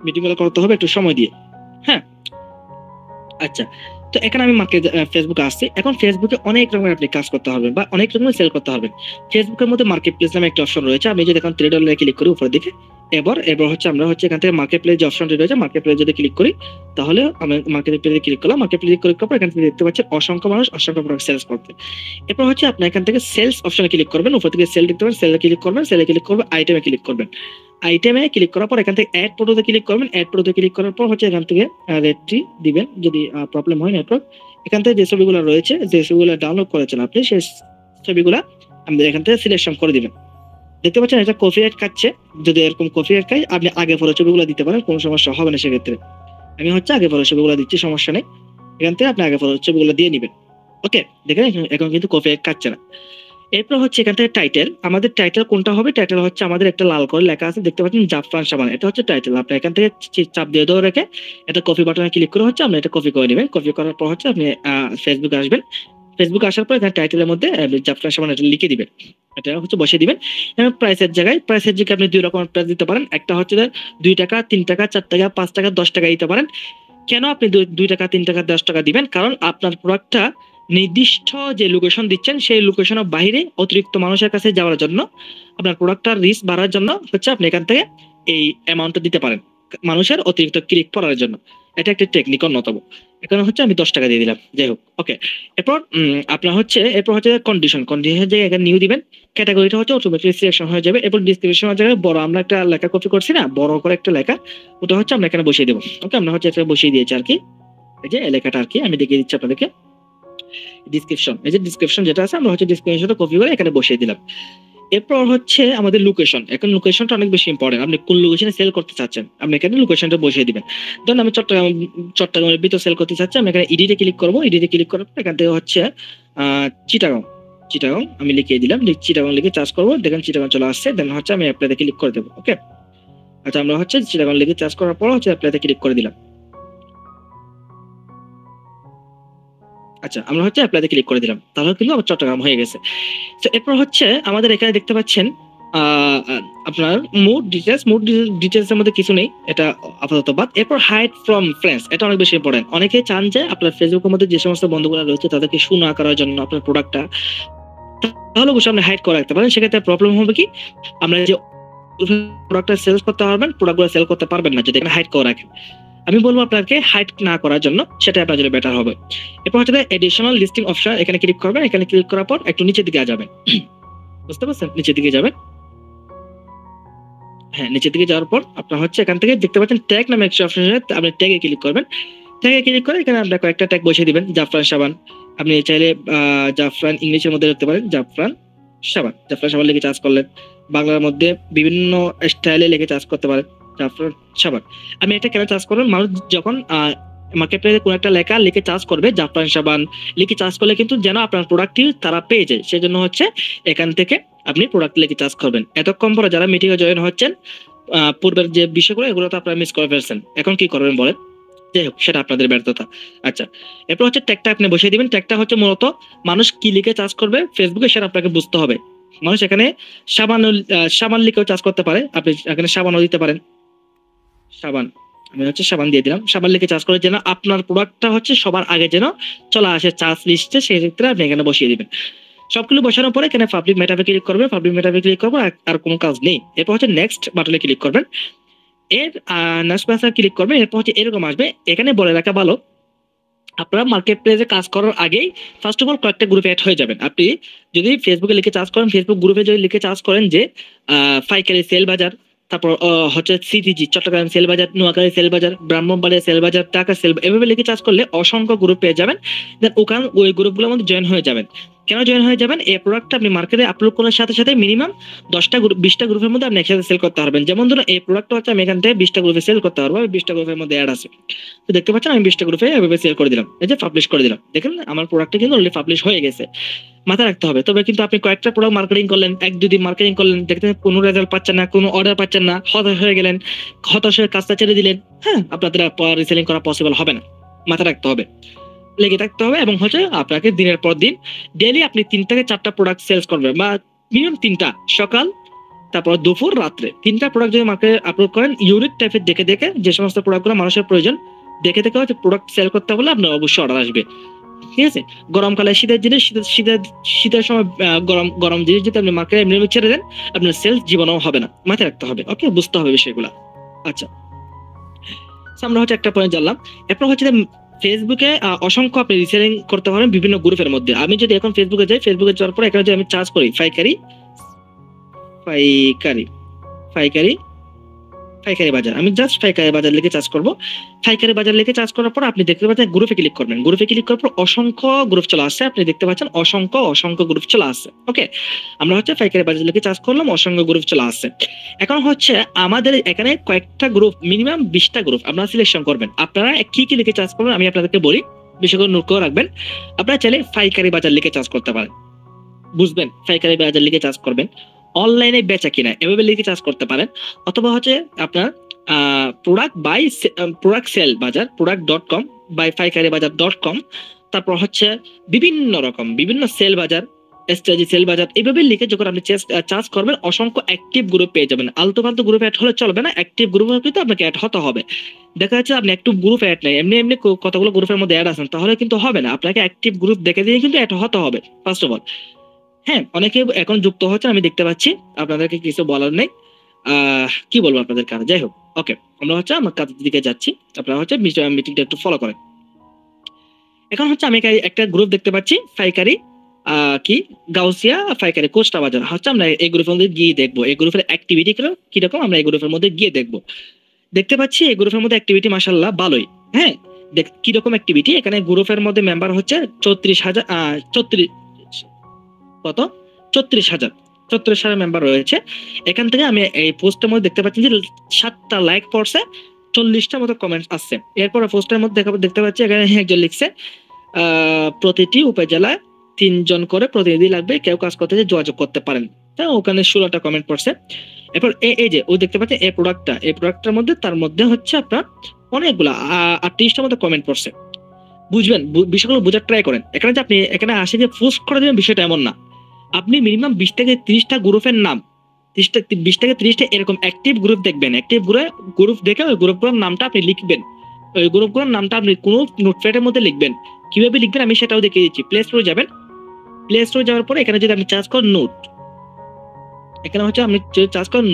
মিটিং গুলো করতে হবে একটু সময় দিয়ে। হ্যাঁ, আচ্ছা, তো এখানে আমি ফেসবুকে আসছি। এখন ফেসবুকে অনেক রকমের আপনি কাজ করতে হবে বা অনেক রকমের সেল করতে হবে। ফেসবুকের মধ্যে মার্কেট প্লেস নামে একটা অপশন রয়েছে। আমি যদি এখন $3 ক্লিক করি উপরের দিকে, এবার হচ্ছে আমরা হচ্ছে এখান থেকে মার্কেট প্লেস যে অপশনটি রয়েছে, মার্কেট প্লেস যদি ক্লিক করি, তাহলে আমি মার্কেট প্লেসে ক্লিক করলাম। মার্কেট প্লেসে ক্লিক করার পর এখান থেকে দেখতে পাচ্ছেন অসংখ্য মানুষ অসংখ্য প্রোডাক্ট সেলস করতে। এরপর হচ্ছে আপনি এখান থেকে সেলস অপশনে ক্লিক করবেন। উপর থেকে সেল দেখতে পাবেন, সেলে ক্লিক করবেন, সেলে ক্লিক করবেন, আইটেমে ক্লিক করবেন। আইটেমে ক্লিক করার পর এখান থেকে অ্যাড প্রোডাক্টে ক্লিক করবেন। অ্যাড প্রোডাক্টে ক্লিক করার পর হচ্ছে এখান থেকে রেটটি দিবেন যদি প্রবলেম হয় নেটওয়ার্ক। এখান থেকে যে ছবিগুলো রয়েছে, যে ছবিগুলো ডাউনলোড করেছেন আপনি, সেই ছবিগুলা আপনি এখান থেকে সিলেকশন করে দিবেন। দেখতে পাচ্ছেন এটা কপি রাইট কাটছে। যদি এরকম কপি রাইট খাই আপনি আগে পরে ছবিগুলো দিতে পারেন, কোনো সমস্যা হবে না সেক্ষেত্রে। আমি হচ্ছে আগে পরে ছবিগুলো দিচ্ছি, সমস্যা নেই। এখান থেকে আপনি আগে পরে ছবিগুলো দিয়ে নেবেন। ওকে, দেখেন এখন কিন্তু কপি রাইট কাটছে না। এরপর হচ্ছে এখান থেকে টাইটেল, আমাদের টাইটেল কোনটা হবে? টাইটেল হচ্ছে আমাদের একটা লাল করে লেখা আছে, দেখতে পাচ্ছেন জাফরান সাবান, এটা হচ্ছে টাইটেল। আপনি এখান থেকে চাপ দিয়ে ধরে রেখে এটা কপি বাটনে ক্লিক করে হচ্ছে আপনি এটা কপি করে নেবেন। কপি করার পর হচ্ছে আপনি ফেসবুকে আসবেন। ফেসবুকে আসার পর এখানে টাইটেলের মধ্যে জাফরান সাবান এটা লিখে দিবেন, এটা হচ্ছে বসিয়ে দিবেন। এবং প্রাইসের জায়গায় আপনি দুই রকমের প্রাইস দিতে পারেন। একটা হচ্ছে 2 টাকা, 3 টাকা, 4 টাকা, 5 টাকা, 10 টাকা দিতে পারেন। কেন আপনি 2 টাকা, 3 টাকা, 10 টাকা দিবেন? কারণ আপনার প্রোডাক্টটা নির্দিষ্ট যে লোকেশন দিচ্ছেন সেই লোকেশনের বাইরে অতিরিক্ত মানুষের কাছে যাওয়ার জন্য, আপনার প্রোডাক্টটার রিস্ক বাড়ার জন্য হচ্ছে আপনি এখান থেকে এই অ্যামাউন্টটা দিতে পারেন, মানুষের অতিরিক্ত ক্লিক করার জন্য। এটা একটা টেকনিক অন্যতম। এখানে হচ্ছে আমি 10 টাকা দিয়ে দিলাম, যাই হোক। ওকে, এরপর এরপর হচ্ছে কন্ডিশন যে এখানে নিউ দিবেন। ক্যাটাগরিটা হচ্ছে অটোমেটিক সিলেকশন হয়ে যাবে। এরপর ডিসক্রিপশনের জায়গায় বড় আমরা একটা লেখা কপি করছি না, বড় করে একটা লেখা, ওটা হচ্ছে আমরা এখানে বসিয়ে দেবো। ওকে, আমরা হচ্ছে এটা বসিয়ে দিয়েছি আর কি, এই যে লেখাটা আর কি আমি দেখিয়ে দিচ্ছি আপনাদেরকে। ডিসক্রিপশন, এই যে ডিসক্রিপশন যেটা আছে আমরা হচ্ছে ডিসক্রিপশনটা কপি করে এখানে বসিয়ে দিলাম। এরপর হচ্ছে আমাদের লোকেশন। এখন লোকেশনটা অনেক বেশি ইম্পর্টেন্ট। আপনি কোন লোকেশনে সেল করতে চাচ্ছেন আপনি এখানে লোকেশনটা বসিয়ে দিবেন। ধরুন আমি চট্টগ্রামের ভিতর সেল করতে চাচ্ছি, আমি এখানে ইডিতে ক্লিক করবো। ইডিতে ক্লিক করার পর এখান থেকে হচ্ছে চিটাগং, চিটাগং আমি লিখিয়ে দিলাম। চিটাগং লিখে চার্জ করবো, দেখেন চিটাগং চলে আসছে। দেন হচ্ছে আমি অ্যাপ্লাইতে ক্লিক করে দেবো। ওকে, আচ্ছা আমরা হচ্ছে চিটাগং লিখে চার্জ করার পর হচ্ছে অ্যাপ্লাইতে ক্লিক করে দিলাম। আচ্ছা, আমরা হচ্ছে অ্যাপ্লাইতে ক্লিক করে দিলাম, তাহলে কিন্তু আমার চট্টগ্রাম হয়ে গেছে। তো এরপর হচ্ছে আমাদের এখানে দেখতে পাচ্ছেন আপনার মোড ডিটেলস এর মধ্যে কিছু নেই, এটা আপাতত বাদ। এরপর হাইড ফ্রম ফ্রেন্ডস, এটা অনেক বেশি ইম্পর্টেন্ট। অনেকে চান যে আপনার ফেসবুকের মধ্যে যে সমস্ত বন্ধুগুলো রয়েছে তাদেরকে শো না করার জন্য আপনার প্রোডাক্টটা, তাহলে অবশ্যই আপনি হাইড করে রাখতে পারেন। সেক্ষেত্রে প্রবলেম হবে কি, আমরা যে প্রোডাক্টটা সেল করতে পারবেন, প্রোডাক্টগুলো সেল করতে পারবেন না যদি এখানে হাইড করে রাখেন। আমি বলবো আপনাকে হাইড না করার জন্য, সেটা আপনার জন্য বেটার হবে। এরপর হচ্ছে এডিশনাল লিস্টিং অপশন, এখানে ক্লিক করবেন। এখানে ক্লিক করার পর একটু নিচের দিকে যাবেন, বুঝতে পারছেন? নিচের দিকে যাবেন, হ্যাঁ নিচের দিকে যাওয়ার পর আপনার হচ্ছে এখান থেকে দেখতে পাচ্ছেন ট্যাগ নামে একটা অপশন আছে, আপনি ট্যাগে ক্লিক করবেন। ট্যাগে ক্লিক করে এখানে আপনার কয়েকটা ট্যাগ বসিয়ে দিবেন। জাফরান সাবান, আপনি চাইলে জাফরান ইংলিশের মধ্যে রাখতে পারেন, জাফরান সাবান। জাফরান সাবান লিখে চার্জ করলেন। বাংলার মধ্যে বিভিন্ন স্টাইলে লিখে চার্জ করতে পারেন, জাফরান সাবান। আমি এটা কেন চার্জ করবেন, মানুষ যখন মার্কেট প্লেসে কোনো একটা লেখা লিখে চার্জ করবে, জাফরান সাবান লিখে চার্জ করলে কিন্তু যেন আপনার প্রোডাক্টটি তারা পেয়ে যায়, সেজন্য হচ্ছে এখান থেকে আপনি প্রোডাক্ট লিখে চার্জ করবেন। এতক্ষণ পরে যারা মিটিংয়ে জয়েন হচ্ছেন, পূর্বের যে বিষয়গুলো এগুলো তো আপনারা মিস করে ফেলছেন, এখন কি করবেন বলেন? যাই হোক, সেটা আপনাদের ব্যর্থতা। আচ্ছা, এরপর হচ্ছে ট্যাগটা আপনি বসিয়ে দিবেন। ট্যাগটা হচ্ছে মূলত মানুষ কি লিখে চার্জ করবে ফেসবুকে, সেটা আপনাকে বুঝতে হবে। মানুষ এখানে সাবান লিখেও চার্জ করতে পারে, আপনি এখানে সাবানও দিতে পারেন। সাবান, আমি হচ্ছে সাবান দিয়ে দিলাম। সাবান লিখে চার্জ করে যেন আপনার প্রোডাক্টটা হচ্ছে সবার আগে যেন চলে আসে চার্জ লিস্টে, সেই ক্ষেত্রে আপনি এখানে বসিয়ে দিবেন। সবগুলো বসানোর পরে এখানে পাবলিক মেটাবে ক্লিক করবেন। পাবলিক মেটাবে ক্লিক করবো, আর কোনো কাজ নেই। এরপর হচ্ছে নেক্সট বাটনে ক্লিক করবেন। এর নেক্সট বাটনে ক্লিক করবেন। এরপর হচ্ছে এরকম আসবে। এখানে বলে রাখা ভালো, আপনারা মার্কেট প্লেসে কাজ করার আগেই ফার্স্ট অফ অল কয়েকটা গ্রুপে অ্যাড হয়ে যাবেন। আপনি যদি ফেসবুকে লিখে চার্জ করেন, ফেসবুক গ্রুপে যদি লিখে চার্জ করেন যে পাইকারি সেল বাজার, তারপর হচ্ছে সিটিজি চট্টগ্রাম সেল বাজার, নোয়াখালী সেল বাজার, ব্রাহ্মণবাড়িয়া সেল বাজার, ঢাকা সেল, এভাবে লিখে চার্জ করলে অসংখ্য গ্রুপ পেয়ে যাবেন। দেন ওই গ্রুপগুলোর মধ্যে জয়েন হয়ে যাবেন। কেন জয়েন হয়ে যাবেন? এই প্রোডাক্টটা আপনি মার্কেটে আপলোড করার সাথে সাথে মিনিমাম 10টা গ্রুপ 20টা গ্রুপের মধ্যে আপনি একসাথে সেল করতে পারবেন। যেমন ধরুন এই প্রোডাক্টটা হচ্ছে আমি এখান থেকে 20টা গ্রুপে সেল করতে পারবো, 20টা গ্রুপের মধ্যে অ্যাড আছে। তো দেখতে পাচ্ছেন আমি 20টা গ্রুপে এভাবে সেল করে দিলাম, এই যে পাবলিশ করে দিলাম। দেখেন আমার প্রোডাক্টটা কিন্তু অলরেডি পাবলিশ হয়ে গেছে। মাথায় রাখতে হবে। তবে কিন্তু আপনি কয়েকটা প্রোডাক্ট মার্কেটিং করলেন, 1-2 দিন মার্কেটিং করলেন, দেখতে কোনো রেজাল্ট পাচ্ছেন না, কোনো অর্ডার পাচ্ছেন না, হতাশ হয়ে গেলেন, হতাশ হয়ে কাজটা ছেড়ে দিলেন, হ্যাঁ আপনাদের রিসেলিং করা পসিবল হবে না। মাথায় রাখতে হবে, লেগে থাকতে হবে। এবং হচ্ছে আপনাকে দিনের পর দিন ডেইলি আপনি 3 থেকে 4টা প্রোডাক্ট সেলস করবেন, বা মিনিমাম 3টা, সকাল, তারপর দুপুর, রাত্রে 3টা প্রোডাক্ট যদি মার্কেটে আপলোড করেন, ইউনিক টাইপের দেখে দেখে, যে সমস্ত প্রোডাক্টগুলো মানুষের প্রয়োজন দেখে দেখে হচ্ছে প্রোডাক্ট সেল করতে হলে আপনার অবশ্যই অর্ডার আসবে। ঠিক আছে, গরমকালে শীতের জিনিস, শীতের সময় গরম গরম জিনিস যদি আপনি মার্কেটে এমনি ছেড়ে দেন, আপনার সেলস জীবনেও হবে না। মাথায় রাখতে হবে, ওকে, বুঝতে হবে বিষয়গুলো। আচ্ছা, আমরা হচ্ছে একটা পয়েন্ট জানলাম। এরপর হচ্ছে ফেসবুকে অসংখ্য আপনি রিসেলিং করতে পারেন বিভিন্ন গ্রুপের মধ্যে। আমি যদি এখন ফেসবুকে যাই, ফেসবুকে যাওয়ার পর এখানে যদি আমি চার্জ করি পাইকারি পাইকারি পাইকারি পাইকারি বাজার, আমি জাস্ট পাইকারি বাজার লিখে চার্জ করবো। পাইকারি বাজার লিখে চার্জ করার পর আপনি দেখতে পাচ্ছেন গ্রুপে ক্লিক করবেন। গ্রুপে ক্লিক করার পর অসংখ্য গ্রুপ চলে আসছে, আপনি দেখতে পাচ্ছেন অসংখ্য গ্রুপ চলে আসছে। ওকে, আমরা হচ্ছে পাইকারি বাজার লিখে চার্জ করলাম, অসংখ্য গ্রুপ চলে আসছে। এখন হচ্ছে আমাদের এখানে কয়েকটা গ্রুপ, মিনিমাম 20টা গ্রুপ আপনারা সিলেকশন করবেন। আপনারা কি কি লিখে চার্জ করবেন আমি আপনাদেরকে বলি, বিষয়গুলো নোট করে রাখবেন। আপনারা চাইলে পাইকারি বাজার লিখে চার্জ করতে পারেন। বুঝবেন পাইকারি বাজার লিখে চার্জ করবেন, অনলাইনে বেচা কিনা এভাবে লিখে চার্জ করতে পারেন, অথবা হচ্ছে আপনার প্রোডাক্ট সেল বাজার product.com বাই পাইকারি বাজার .com, তারপর হচ্ছে বিভিন্ন সেল বাজার, স্ট্র্যাটেজি সেল বাজার, এইভাবে লিখে যখন আপনি চার্জ করবেন অসংখ্য অ্যাক্টিভ গ্রুপ পেয়ে যাবেন। আলতু ফালতু গ্রুপ অ্যাড হলে চলবে না, অ্যাক্টিভ গ্রুপে কিন্তু আপনাকে অ্যাড হতে হবে। দেখা যাচ্ছে আপনি অ্যাক্টিভ গ্রুপ অ্যাড নেই, এমনি এমনি কতগুলো গ্রুপের মধ্যে অ্যাড আছেন, তাহলে কিন্তু হবে না, আপনাকে অ্যাক্টিভ গ্রুপ দেখে দিয়ে কিন্তু অ্যাড হতে হবে ফার্স্ট অফ অল। হ্যাঁ, অনেকে এখন যুক্ত হচ্ছে, আমি দেখতে পাচ্ছি, আপনাদেরকে কিছু বলার নেই, কি বলবো আপনাদের কাছে। যাই হোক, ওকে, আমরা হচ্ছে আমার কাজের দিকে যাচ্ছি, আপনারা হচ্ছে মিটিংটা একটু ফলো করেন। এখন হচ্ছে আমি একটা গ্রুপ দেখতে পাচ্ছি পাইকারি কি গাউসিয়া পাইকারি কোস্টা বাজার, হচ্ছে আমরা এই গ্রুপের মধ্যে গিয়ে দেখবো এই গ্রুপের অ্যাক্টিভিটি কিরকম, আমরা এই গ্রুপের মধ্যে গিয়ে দেখবো। দেখতে পাচ্ছি এই গ্রুপের মধ্যে অ্যাক্টিভিটি মাশাআল্লাহ ভালোই। হ্যাঁ, কিরকম অ্যাক্টিভিটি, এখানে গ্রুপের মধ্যে মেম্বার হচ্ছে 34,000 কত 34,000 মেম্বার রয়েছে। এখান থেকে আমি এই পোস্টের মধ্যে দেখতে পাচ্ছি যে 7টা লাইক পড়ছে, 40টার মতো কমেন্টস আসছে। এরপর পোস্টের মধ্যে দেখতে পাচ্ছি এখানে একজন লিখছে প্রতিটি উপজেলায় 3 জন করে প্রতিনিধি লাগবে, কেউ কাজ করতে যোগাযোগ করতে পারেন। ওখানে 16টা কমেন্ট পড়ছে। এরপর এই যে ওই দেখতে পাচ্ছেন এই প্রোডাক্টটার মধ্যে, তার মধ্যে হচ্ছে আপনার অনেকগুলা 38টার মতো কমেন্ট পড়ছে। বুঝবেন, বিষয়গুলো বোঝার ট্রাই করেন। এখানে যে আপনি এখানে আসে যে পোস্ট করে দেবেন বিষয়টা এমন না, আপনি মিনিমাম 20 থেকে 30টা গ্রুপের নাম, 20 থেকে 30টা এরকম অ্যাক্টিভ গ্রুপ দেখবেন, অ্যাক্টিভ গ্রুপ দেখে ওই গ্রুপগুলোর নামটা আপনি লিখবেন, ওই গ্রুপগুলোর নামটা আপনি কোনো নোটপ্যাডের মধ্যে লিখবেন। কিভাবে লিখবেন আমি সেটাও দেখিয়ে দিচ্ছি। প্লে স্টোরে যাবেন, প্লে স্টোরে যাওয়ার পরে এখানে যদি আপনি চার্জ করেন নোট, এখানে হচ্ছে আপনি চার্জ করেন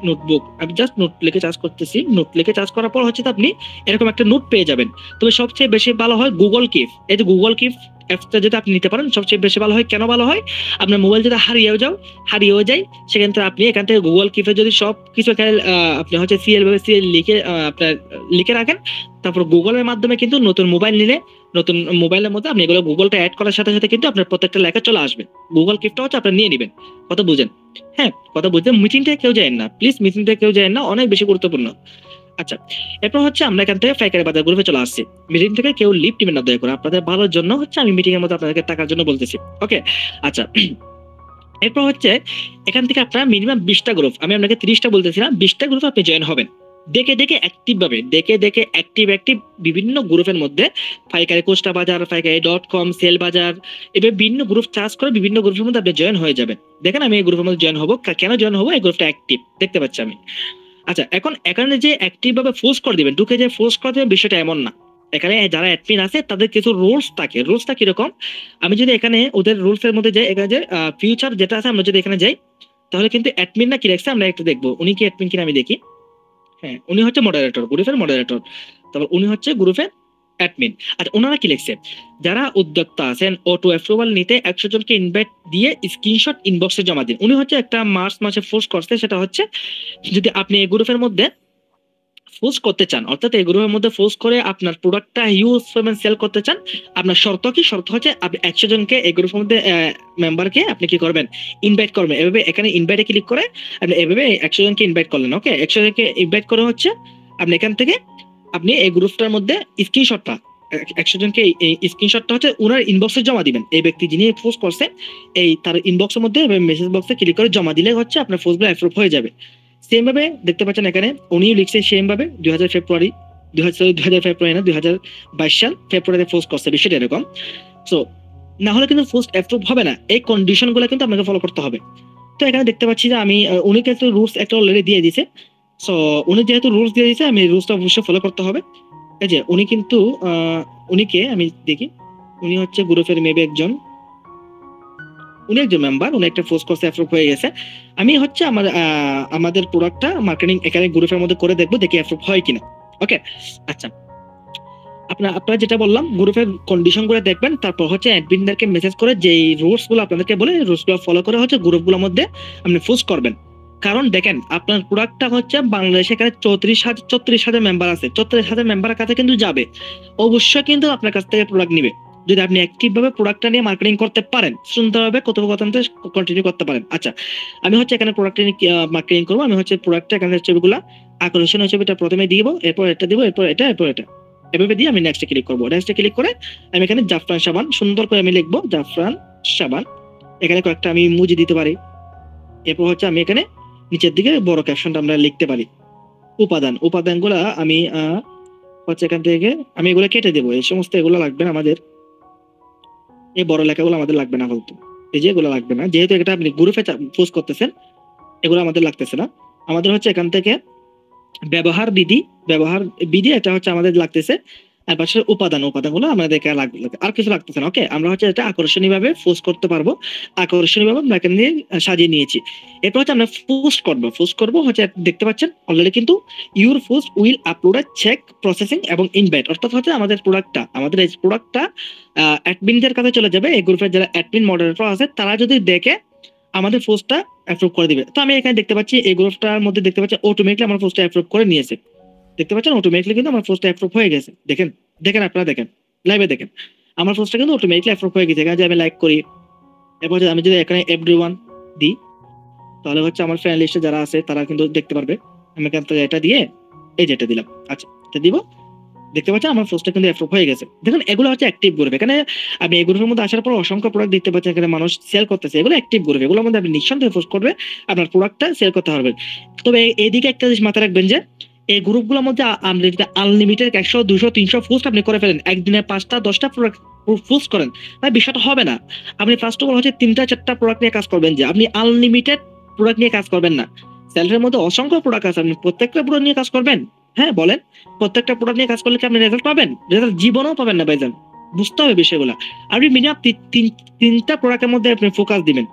নোটবুক, আমি জাস্ট নোট লিখে চার্জ করতেছি। নোট লিখে চার্জ করার পর হচ্ছে আপনি এরকম একটা নোট পেয়ে যাবেন। তবে সবচেয়ে বেশি ভালো হয় গুগল কিপ, এই যে গুগল কিপ অ্যাপসটা যদি আপনি নিতে পারেন সবচেয়ে বেশি ভালো হয়। কেন ভালো হয়, আপনার মোবাইল যদি হারিয়েও যায় সেখান থেকে আপনি এখান থেকে গুগল কিপে যদি সব কিছু আপনি হচ্ছে সিএল লিখে আপনার লিখে রাখেন, তারপর গুগলের মাধ্যমে কিন্তু নতুন মোবাইল নিলে নতুন মোবাইলের মধ্যে আপনি এগুলো গুগলটা অ্যাড করার সাথে সাথে কিন্তু আপনার প্রত্যেকটা লেখা চলে আসবে। গুগল কিপটা হচ্ছে আপনি নিয়ে নেবেন, কথা বুঝেন? হ্যাঁ, কথা বুঝতে মিটিংটা কেউ যায় না, প্লিজ মিটিংটা কেউ যায় না, অনেক বেশি গুরুত্বপূর্ণ। আচ্ছা, এরপর হচ্ছে আমরা এখান থেকে পাইকারি বাজার গ্রুপে চলে আসছি। মিটিং থেকে কেউ লিভ নেবেন না দয়া করে, আপনাদের ভালোর জন্য হচ্ছে আমি মিটিং এর মধ্যে আপনাদেরকে টাকার জন্য বলতেছি। ওকে, আচ্ছা, এরপর হচ্ছে এখান থেকে আপনারা মিনিমাম 20টা গ্রুপ, আমি আপনাকে 30টা বলতেছিলাম, 20টা গ্রুপ আপনি জয়েন হবেন। দেখে অ্যাক্টিভ ভাবে দেখে অ্যাক্টিভ বিভিন্ন গ্রুপের মধ্যে পাইকারি কোস্টা বাজার, পাইকারি .com, সেল বাজার, এভাবে বিভিন্ন গ্রুপ চার্জ করে বিভিন্ন গ্রুপের মধ্যে আপনি জয়েন হয়ে যাবেন। দেখেন আমি এই গ্রুপের মধ্যে জয়েন হবো, কেন জয়েন হবো, এই গ্রুপটা অ্যাক্টিভ দেখতে পাচ্ছি আমি। আচ্ছা, এখন এখানে যে অ্যাক্টিভ ভাবে ফোর্স করে দিবেন, ঢুকে যে ফোর্স করে দিবেন বিষয়টা এমন না। এখানে যারা অ্যাডমিন আছে তাদের কিছু রুলস থাকে। রুলসটা কিরকম, আমি যদি এখানে ওদের রুলস এর মধ্যে যাই, এখানে যে ফিউচার যেটা আছে আমরা যদি এখানে যাই, তাহলে কিন্তু অ্যাডমিন না কি রাখছে আমরা একটু দেখবো, উনি কি অ্যাডমিন কিনা আমি দেখি। হ্যাঁ, উনি হচ্ছে মডারেটর, গ্রুপের মডারেটর, তারপর উনি হচ্ছে গ্রুপের অ্যাডমিন। আর ওনারা কি লিখছে, যারা উদ্যোক্তা আছেন অটো অ্যাপ্রুভাল নিতে 100 জনকে ইনভাইট দিয়ে স্ক্রিনশট ইনবক্সে জমা দিন। উনি হচ্ছে একটা মার্চ মাসে ফোর্স করছে, সেটা হচ্ছে যদি আপনি এই গ্রুপের মধ্যে ফোর্স করতে চান, অর্থাৎ এই গ্রুপের মধ্যে ফোর্স করে আপনার প্রোডাক্টটা হিউজ পরিমাণ সেল করতে চান, আপনার শর্ত হচ্ছে আপনি 100 জনকে এই গ্রুপের মধ্যে মেম্বারকে আপনি কি করবেন, ইনভাইট করবেন। এভাবে এখানে ইনভাইটে ক্লিক করে আপনি এভাবে 100 জনকে ইনভাইট করলেন। ওকে, 100 জনকে ইনভাইট করে হচ্ছে আপনি এখান থেকে আপনি এই গ্রুপটার মধ্যে স্ক্রিনশটটা 100 জনকে এই স্ক্রিনশটটা হচ্ছে ওনার ইনবক্সে জমা দিবেন। এই ব্যক্তি যিনি পোস্ট করছে এই তার ইনবক্সের মধ্যে মেসেজ বক্সে ক্লিক করে জমা দিলে হচ্ছে আপনার পোস্টগুলো অ্যাপ্রুভ হয়ে যাবে। সেম ভাবে দেখতে পাচ্ছেন এখানে উনিও লিখছে সেম ভাবে 2022 ফেব্রুয়ারি না 2022 সাল ফেব্রুয়ারিতে পোস্ট করছে, বিষয়টা এরকম। সো না হলে কিন্তু পোস্ট অ্যাপ্রুভ হবে না, এই কন্ডিশন গুলো কিন্তু আপনাকে ফলো করতে হবে। তো এখানে দেখতে পাচ্ছি যে আমি উনি কিন্তু রুলস একটা অলরেডি দিয়ে দিয়েছে। সো উনি যেহেতু রুলস দিয়ে দিয়েছে আমি রুলসটা অবশ্যই ফলো করতে হবে। এই যে উনি কিন্তু উনিকে আমি দেখি, উনি হচ্ছে গ্রুপের মেবি একজন, উনি একজন মেম্বার, উনি একটা পোস্ট করছে অ্যাপ্রুভ হয়ে গেছে। আমি হচ্ছে আমাদের প্রোডাক্টটা মার্কেটিং এখানে গ্রুপের মধ্যে করে দেখবো, দেখি অ্যাপ্রুভ হয় কিনা। ওকে, আচ্ছা, আপনারা যেটা বললাম গ্রুপের কন্ডিশন গুলো দেখবেন, তারপর হচ্ছে অ্যাডমিনদেরকে মেসেজ করে যে রুলস গুলো আপনাদেরকে বলে রুলস গুলো ফলো করে হচ্ছে গ্রুপগুলোর মধ্যে আপনি পোস্ট করবেন। কারণ দেখেন আপনার প্রোডাক্টটা হচ্ছে বাংলাদেশে এখানে 34,000 মেম্বার আছে, 34,000 মেম্বারের কাছে কিন্তু যাবে, অবশ্যই কিন্তু আপনার কাছ থেকে প্রোডাক্ট নিবে যদি আপনি অ্যাক্টিভ ভাবে প্রোডাক্টটা নিয়ে মার্কেটিং করতে পারেন, সুন্দরভাবে কথোপকথন কন্টিনিউ করতে পারেন। আচ্ছা, আমি হচ্ছে এখানে প্রোডাক্টটা নিয়ে মার্কেটিং করবো। আমি হচ্ছে প্রোডাক্টটা এখানে ছবিগুলো আকর্ষণীয় ছবিটা প্রথমে দিব, এরপর এটা দিব, এরপর এটা, এরপর এটা, এভাবে দিয়ে আমি নেক্সটে ক্লিক করবো। নেক্সটে ক্লিক করে আমি এখানে জাফরান সাবান সুন্দর করে আমি লিখবো, জাফরান সাবান এখানে কয়েকটা আমি ইমোজি দিতে পারি। এরপর হচ্ছে আমি এখানে নিচের দিকে বড় ক্যাপশনটা আমরা লিখতে পারি। উপাদানগুলা আমি হচ্ছে এখান থেকে আমি এগুলো কেটে দেবো। এই সমস্ত এগুলো লাগবে না আমাদের, এই বড় লেখাগুলো আমাদের লাগবে না বলতো, এই যে এগুলো লাগবে না, যেহেতু এটা আপনি গ্রুপে পোস্ট করতেছেন, এগুলো আমাদের লাগতেছে না। আমাদের হচ্ছে এখান থেকে ব্যবহার বিধি এটা হচ্ছে আমাদের লাগতেছে। আর পাশে উপাদানগুলো আমাদেরকে লাগবে, আর কিছু লাগতেছে না। ওকে, আমরা হচ্ছে এটা আকর্ষণীয় ভাবে পোস্ট করতে পারবো, আকর্ষণীয় ভাবে আমরা এখানে সাজিয়ে নিয়েছি। এরপর হচ্ছে আমরা পোস্ট করবো হচ্ছে দেখতে পাচ্ছেন অলরেডি কিন্তু your post will upload check processing এবং ইনভাইট, অর্থাৎ হচ্ছে আমাদের এই প্রোডাক্টটা অ্যাডমিনদের কাছে চলে যাবে। এই গ্রুপের যারা অ্যাডমিন মডারেটর আছে তারা যদি দেখে আমাদের পোস্টটা অ্যাপ্রুভ করে দিবে। তো আমি এখানে দেখতে পাচ্ছি এই গ্রুপটার মধ্যে দেখতে পাচ্ছি অটোমেটিকলি আমার পোস্টটা অ্যাপ্রুভ করে নিয়েছে। দেখতে পাচ্ছেন অটোমেটিকলি কিন্তু আমার পোস্টটা অ্যাপ্রুভ হয়ে গেছে। দেখেন আপনারা দেখেন, লাইভে দেখেন আমার পোস্টটা কিন্তু অটোমেটিকলি অ্যাপ্রুভ হয়ে গেছে। এখানে যে আমি লাইক করি, এরপর আমি যদি এখানে এভরিওয়ান দিই, তাহলে হচ্ছে আমার ফ্রেন্ড লিস্টে যারা আছে তারা কিন্তু দেখতে পারবে। আমি এখান থেকে এটা দিয়ে এই যে এটা দিলাম, আচ্ছা এটা দিব, দেখতে পাচ্ছেন আমার পোস্টটা কিন্তু অ্যাপ্রুভ হয়ে গেছে। দেখুন এগুলো হচ্ছে অ্যাক্টিভ গ্রুপ। এখানে আপনি এই গ্রুপের মধ্যে আসার পর অসংখ্য প্রোডাক্ট দেখতে পাচ্ছেন, এখানে মানুষ সেল করতেছে, এগুলো অ্যাক্টিভ গ্রুপ। এগুলোর মধ্যে আপনি নিঃসন্দেহে পোস্ট করবে, আপনার প্রোডাক্টটা সেল করতে পারবেন। তবে এইদিকে একটা জিনিস মাথায় রাখবেন যে এই গ্রুপগুলোর মধ্যে আনলিমিটেড 100 200 300 পোস্ট আপনি করে ফেলেন, একদিনে 5টা 10টা প্রোডাক্ট পোস্ট করেন, তাই বিষয়টা হবে না। আপনি ফার্স্ট অফ অল হচ্ছে 3টা 4টা প্রোডাক্ট নিয়ে কাজ করবেন, যে আপনি আনলিমিটেড প্রোডাক্ট নিয়ে কাজ করবেন না। সেলের মধ্যে অসংখ্য প্রোডাক্ট আছে, আপনি প্রত্যেকটা প্রোডাক্ট নিয়ে কাজ করবেন। হ্যাঁ বলেন, প্রত্যেকটা প্রোডাক্ট নিয়ে কাজ করলে কি আপনি রেজাল্ট পাবেন? রেজাল্ট জীবনেও পাবেন না ভাইজান, বুঝতে হবে বিষয়গুলো। আপনি মিনিমাম 3টা প্রোডাক্টের মধ্যে আপনি ফোকাস দিবেন।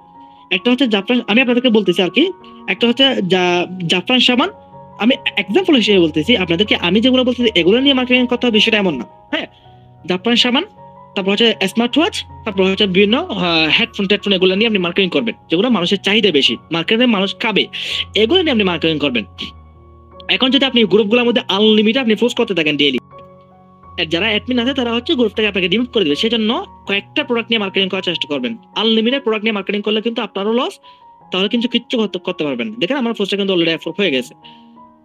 একটা হচ্ছে জাফরান, আমি আপনাদেরকে বলতেছি আর কি, একটা হচ্ছে জাফরান সাবান। আমি এক্সাম্পল হিসেবে বলতেছি আপনাদেরকে, আমি যেগুলো বলতেছি এগুলো নিয়ে মার্কেটিং করতে হবে বিষয়টা এমন না। হ্যাঁ, জাফরান সাবান, তারপর হচ্ছে স্মার্ট ওয়াচ, তারপর হচ্ছে বিভিন্ন হেডফোন এগুলো নিয়ে আপনি মার্কেটিং করবেন, যেগুলো মানুষের চাহিদা বেশি, মার্কেটে মানুষ খাবে, এগুলো নিয়ে আপনি মার্কেটিং করবেন। এখন যদি আপনি গ্রুপগুলোর মধ্যে আনলিমিটেড আপনি পোস্ট করতে থাকেন ডেইলি, যারা অ্যাডমিন আছে তারা হচ্ছে গ্রুপ থেকে আপনাকে ডিমিট করে দেবে। সেজন্য কয়েকটা প্রোডাক্ট নিয়ে মার্কেটিং করার চেষ্টা করবেন। আনলিমিটেড প্রোডাক্ট নিয়ে মার্কেটিং করলে কিন্তু আপনারও লস, তাহলে কিন্তু কিচ্ছু করতে পারবেন। দেখেন আমার পোস্টটা কিন্তু অলরেডি অ্যাপ্রুভ হয়ে গেছে,